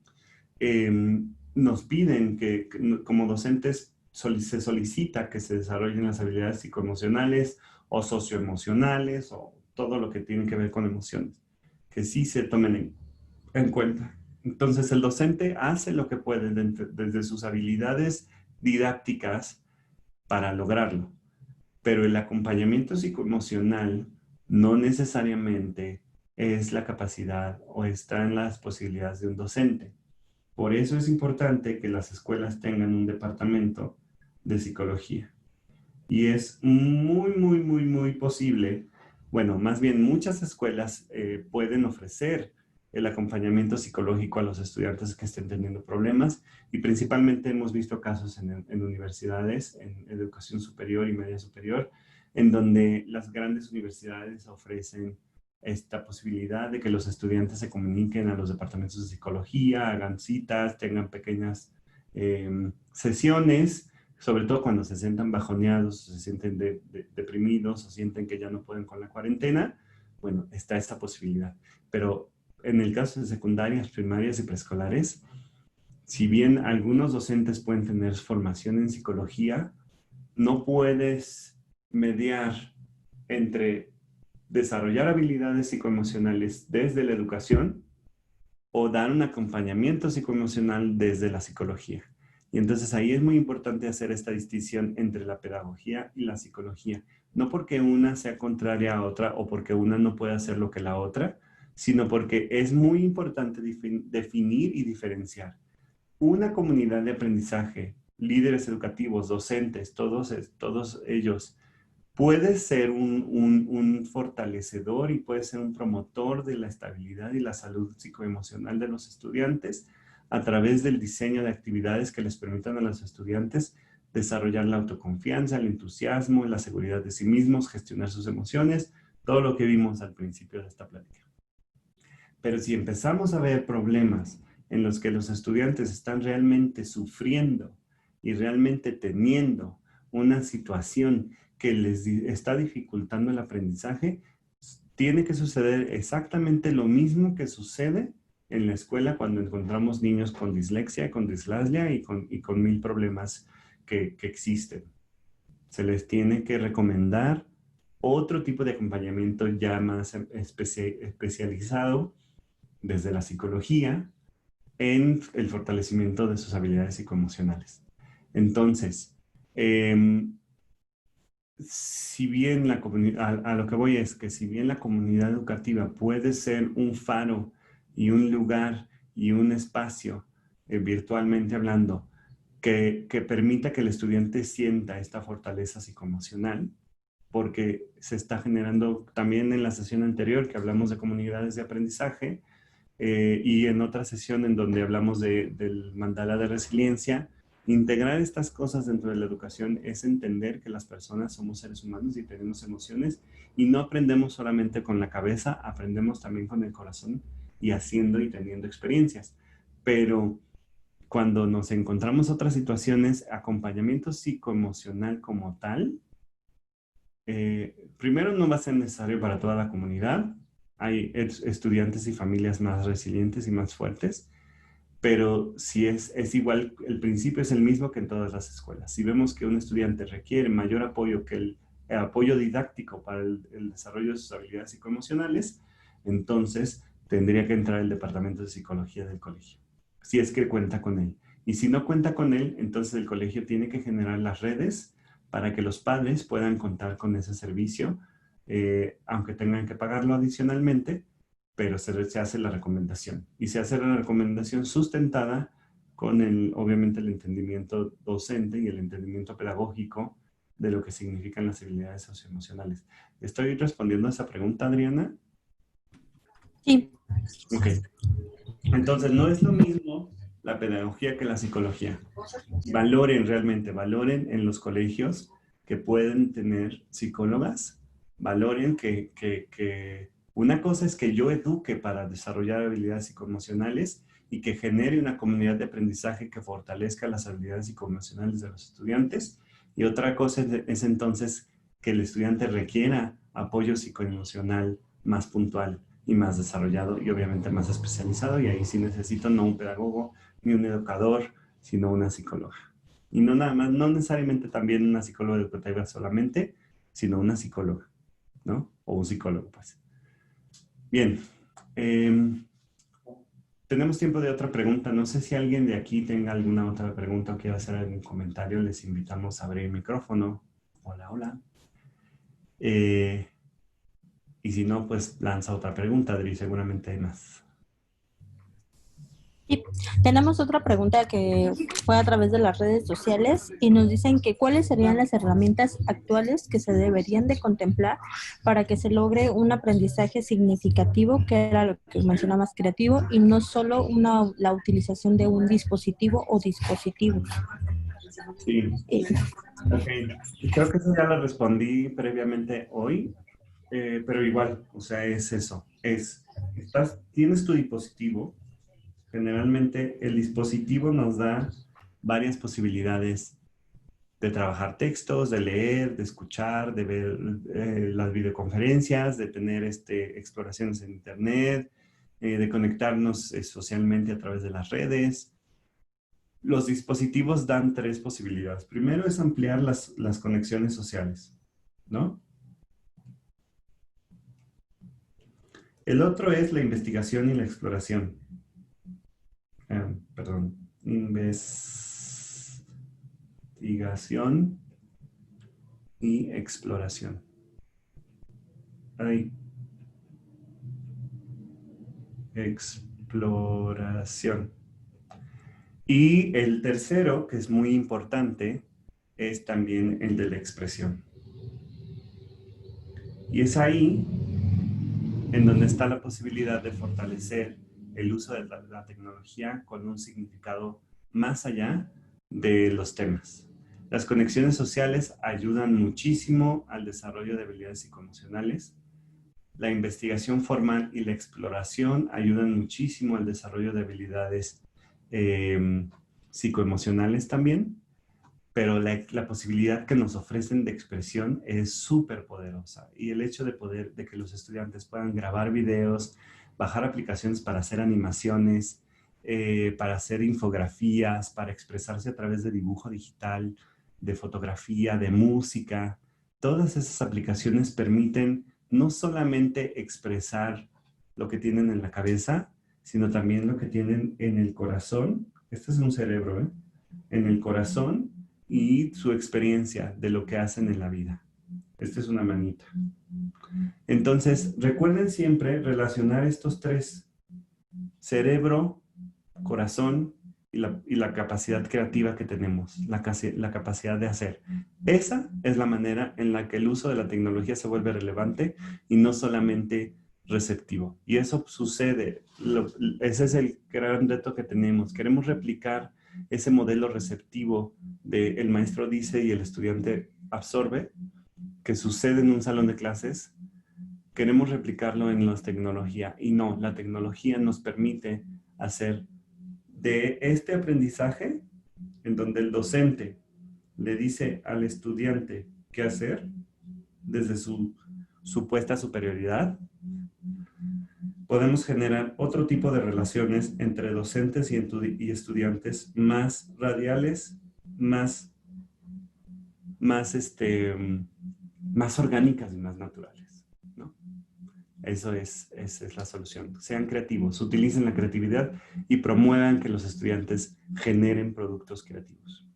Speaker 1: nos piden que como docentes se solicita que se desarrollen las habilidades psicoemocionales o socioemocionales o todo lo que tiene que ver con emociones, que sí se tomen en cuenta. Entonces el docente hace lo que puede desde sus habilidades didácticas para lograrlo, pero el acompañamiento psicoemocional no necesariamente es la capacidad o está en las posibilidades de un docente. Por eso es importante que las escuelas tengan un departamento de psicología. Y es muy posible, bueno, más bien muchas escuelas pueden ofrecer el acompañamiento psicológico a los estudiantes que estén teniendo problemas y principalmente hemos visto casos en universidades, en educación superior y media superior, en donde las grandes universidades ofrecen esta posibilidad de que los estudiantes se comuniquen a los departamentos de psicología, hagan citas, tengan pequeñas sesiones, sobre todo cuando se sientan bajoneados, se sienten deprimidos o sienten que ya no pueden con la cuarentena, bueno, está esta posibilidad. Pero en el caso de secundarias, primarias y preescolares, si bien algunos docentes pueden tener formación en psicología, no puedes mediar entre desarrollar habilidades psicoemocionales desde la educación o dar un acompañamiento psicoemocional desde la psicología. Y entonces ahí es muy importante hacer esta distinción entre la pedagogía y la psicología. No porque una sea contraria a otra o porque una no pueda hacer lo que la otra, sino porque es muy importante definir y diferenciar. Una comunidad de aprendizaje, líderes educativos, docentes, todos ellos, puede ser un fortalecedor y puede ser un promotor de la estabilidad y la salud psicoemocional de los estudiantes a través del diseño de actividades que les permitan a los estudiantes desarrollar la autoconfianza, el entusiasmo, la seguridad de sí mismos, gestionar sus emociones, todo lo que vimos al principio de esta plática. Pero si empezamos a ver problemas en los que los estudiantes están realmente sufriendo y realmente teniendo una situación que les está dificultando el aprendizaje, tiene que suceder exactamente lo mismo que sucede en la escuela cuando encontramos niños con dislexia, con dislaslia y con mil problemas que existen. Se les tiene que recomendar otro tipo de acompañamiento ya más especializado desde la psicología en el fortalecimiento de sus habilidades psicoemocionales. Entonces, si bien la comunidad, a lo que voy es que si bien la comunidad educativa puede ser un faro y un lugar y un espacio, virtualmente hablando, que permita que el estudiante sienta esta fortaleza psicoemocional, porque se está generando también en la sesión anterior que hablamos de comunidades de aprendizaje, y en otra sesión en donde hablamos del mandala de resiliencia, integrar estas cosas dentro de la educación es entender que las personas somos seres humanos y tenemos emociones y no aprendemos solamente con la cabeza, aprendemos también con el corazón y haciendo y teniendo experiencias. Pero cuando nos encontramos otras situaciones, acompañamiento psicoemocional como tal, primero no va a ser necesario para toda la comunidad. Hay estudiantes y familias más resilientes y más fuertes, pero si es igual, el principio es el mismo que en todas las escuelas. Si vemos que un estudiante requiere mayor apoyo que el apoyo didáctico para el desarrollo de sus habilidades psicoemocionales, entonces tendría que entrar el departamento de psicología del colegio, si es que cuenta con él. Y si no cuenta con él, entonces el colegio tiene que generar las redes para que los padres puedan contar con ese servicio, aunque tengan que pagarlo adicionalmente, pero se hace la recomendación. Y se hace la recomendación sustentada con obviamente el entendimiento docente y el entendimiento pedagógico de lo que significan las habilidades socioemocionales. ¿Estoy respondiendo a esa pregunta, Adriana?
Speaker 2: Sí.
Speaker 1: Ok. Entonces, no es lo mismo la pedagogía que la psicología. Valoren en los colegios que pueden tener psicólogas, valoren que una cosa es que yo eduque para desarrollar habilidades psicoemocionales y que genere una comunidad de aprendizaje que fortalezca las habilidades psicoemocionales de los estudiantes. Y otra cosa es entonces que el estudiante requiera apoyo psicoemocional más puntual y más desarrollado y obviamente más especializado. Y ahí sí necesito no un pedagogo ni un educador, sino una psicóloga. Y no nada más, no necesariamente también una psicóloga educativa solamente, sino una psicóloga, ¿no? O un psicólogo, pues. Bien. tenemos tiempo de otra pregunta. No sé si alguien de aquí tenga alguna otra pregunta o quiera hacer algún comentario. Les invitamos a abrir el micrófono. Hola, hola. Y si no, pues lanza otra pregunta, Adri. Seguramente hay más.
Speaker 2: Sí, tenemos otra pregunta que fue a través de las redes sociales y nos dicen que cuáles serían las herramientas actuales que se deberían de contemplar para que se logre un aprendizaje significativo, que era lo que mencionabas, creativo, y no solo la utilización de un dispositivo o dispositivos.
Speaker 1: Sí, ok. Creo que eso ya lo respondí previamente hoy, pero igual, o sea, es eso. Tienes tu dispositivo. Generalmente el dispositivo nos da varias posibilidades de trabajar textos, de leer, de escuchar, de ver las videoconferencias, de tener exploraciones en Internet, de conectarnos socialmente a través de las redes. Los dispositivos dan tres posibilidades. Primero es ampliar las conexiones sociales, ¿no? El otro es la investigación y la exploración. Perdón, investigación y exploración. Ahí. Exploración. Y el tercero, que es muy importante, es también el de la expresión. Y es ahí en donde está la posibilidad de fortalecer el uso de la tecnología con un significado más allá de los temas. Las conexiones sociales ayudan muchísimo al desarrollo de habilidades psicoemocionales. La investigación formal y la exploración ayudan muchísimo al desarrollo de habilidades psicoemocionales también, pero la posibilidad que nos ofrecen de expresión es súper poderosa. Y el hecho de que los estudiantes puedan grabar videos, bajar aplicaciones para hacer animaciones, para hacer infografías, para expresarse a través de dibujo digital, de fotografía, de música, todas esas aplicaciones permiten no solamente expresar lo que tienen en la cabeza, sino también lo que tienen en el corazón. Este es un cerebro, ¿eh? En el corazón y su experiencia de lo que hacen en la vida. Esta es una manita. Entonces, recuerden siempre relacionar estos tres: cerebro, corazón y la capacidad creativa que tenemos, la capacidad de hacer. Esa es la manera en la que el uso de la tecnología se vuelve relevante y no solamente receptivo. Y eso sucede, ese es el gran reto que tenemos. Queremos replicar ese modelo receptivo de el maestro dice y el estudiante absorbe, que sucede en un salón de clases. Queremos replicarlo en la tecnología y no, la tecnología nos permite hacer de este aprendizaje en donde el docente le dice al estudiante qué hacer desde su supuesta superioridad, podemos generar otro tipo de relaciones entre docentes y estudiantes más radiales, más orgánicas y más naturales, ¿no? Esa es la solución. Sean creativos, utilicen la creatividad y promuevan que los estudiantes generen productos creativos.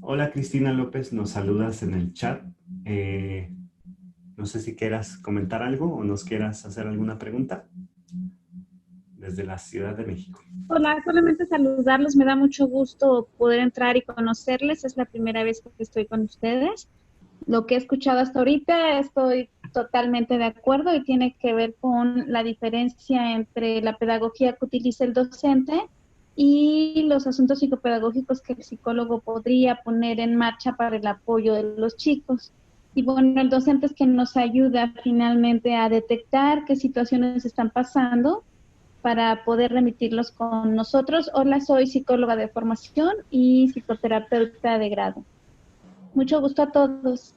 Speaker 1: Hola, Cristina López, nos saludas en el chat. No sé si quieras comentar algo o nos quieras hacer alguna pregunta desde la Ciudad de México.
Speaker 3: Hola, solamente saludarlos, me da mucho gusto poder entrar y conocerles, es la primera vez que estoy con ustedes. Lo que he escuchado hasta ahorita estoy totalmente de acuerdo y tiene que ver con la diferencia entre la pedagogía que utiliza el docente y los asuntos psicopedagógicos que el psicólogo podría poner en marcha para el apoyo de los chicos. Y bueno, el docente es quien nos ayuda finalmente a detectar qué situaciones están pasando para poder remitirlos con nosotros. Hola, soy psicóloga de formación y psicoterapeuta de grado. Mucho gusto a todos.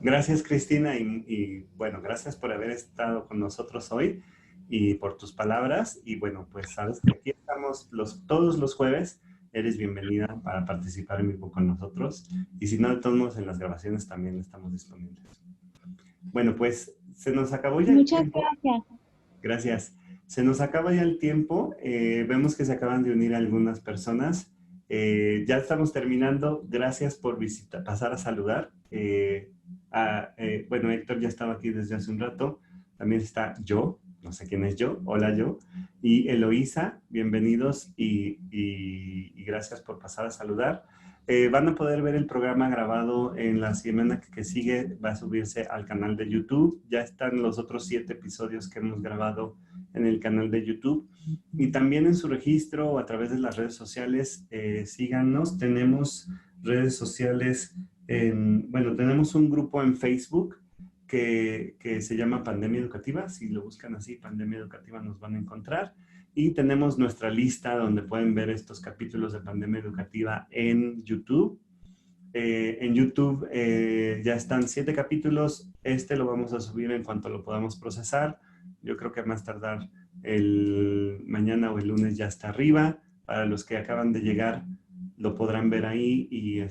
Speaker 1: Gracias, Cristina, y bueno, gracias por haber estado con nosotros hoy y por tus palabras. Y bueno, pues sabes que aquí estamos todos los jueves. Eres bienvenida para participar en vivo con nosotros. Y si no, de todos modos, en las grabaciones también estamos disponibles. Bueno, pues se nos acabó ya el
Speaker 3: Muchas
Speaker 1: tiempo.
Speaker 3: gracias.
Speaker 1: Gracias. Se nos acaba ya el tiempo. Vemos que se acaban de unir algunas personas. Ya estamos terminando. Gracias por pasar a saludar. Bueno, Héctor ya estaba aquí desde hace un rato. También está yo, no sé quién es yo. Hola, yo. Y Eloísa, bienvenidos y gracias por pasar a saludar. Van a poder ver el programa grabado en la semana que sigue. Va a subirse al canal de YouTube. Ya están los otros 7 episodios que hemos grabado en el canal de YouTube. Y también en su registro o a través de las redes sociales, síganos. Tenemos redes sociales, bueno, tenemos un grupo en Facebook que se llama Pandemia Educativa. Si lo buscan así, Pandemia Educativa, nos van a encontrar. Y tenemos nuestra lista donde pueden ver estos capítulos de Pandemia Educativa en YouTube. En YouTube ya están 7 capítulos. Este lo vamos a subir en cuanto lo podamos procesar. Yo creo que a más tardar el mañana o el lunes ya está arriba. Para los que acaban de llegar, lo podrán ver ahí y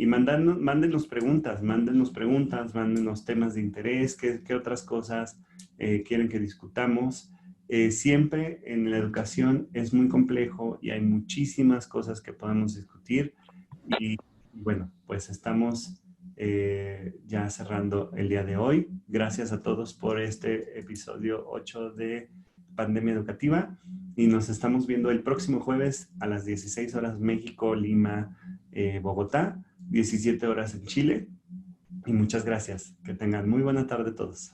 Speaker 1: mándenos preguntas, mándenos temas de interés, qué otras cosas quieren que discutamos. Siempre en la educación es muy complejo y hay muchísimas cosas que podemos discutir y bueno, pues estamos ya cerrando el día de hoy. Gracias a todos por este episodio 8 de Pandemia Educativa y nos estamos viendo el próximo jueves a las 16 horas México, Lima, Bogotá, 17 horas en Chile y muchas gracias. Que tengan muy buena tarde todos.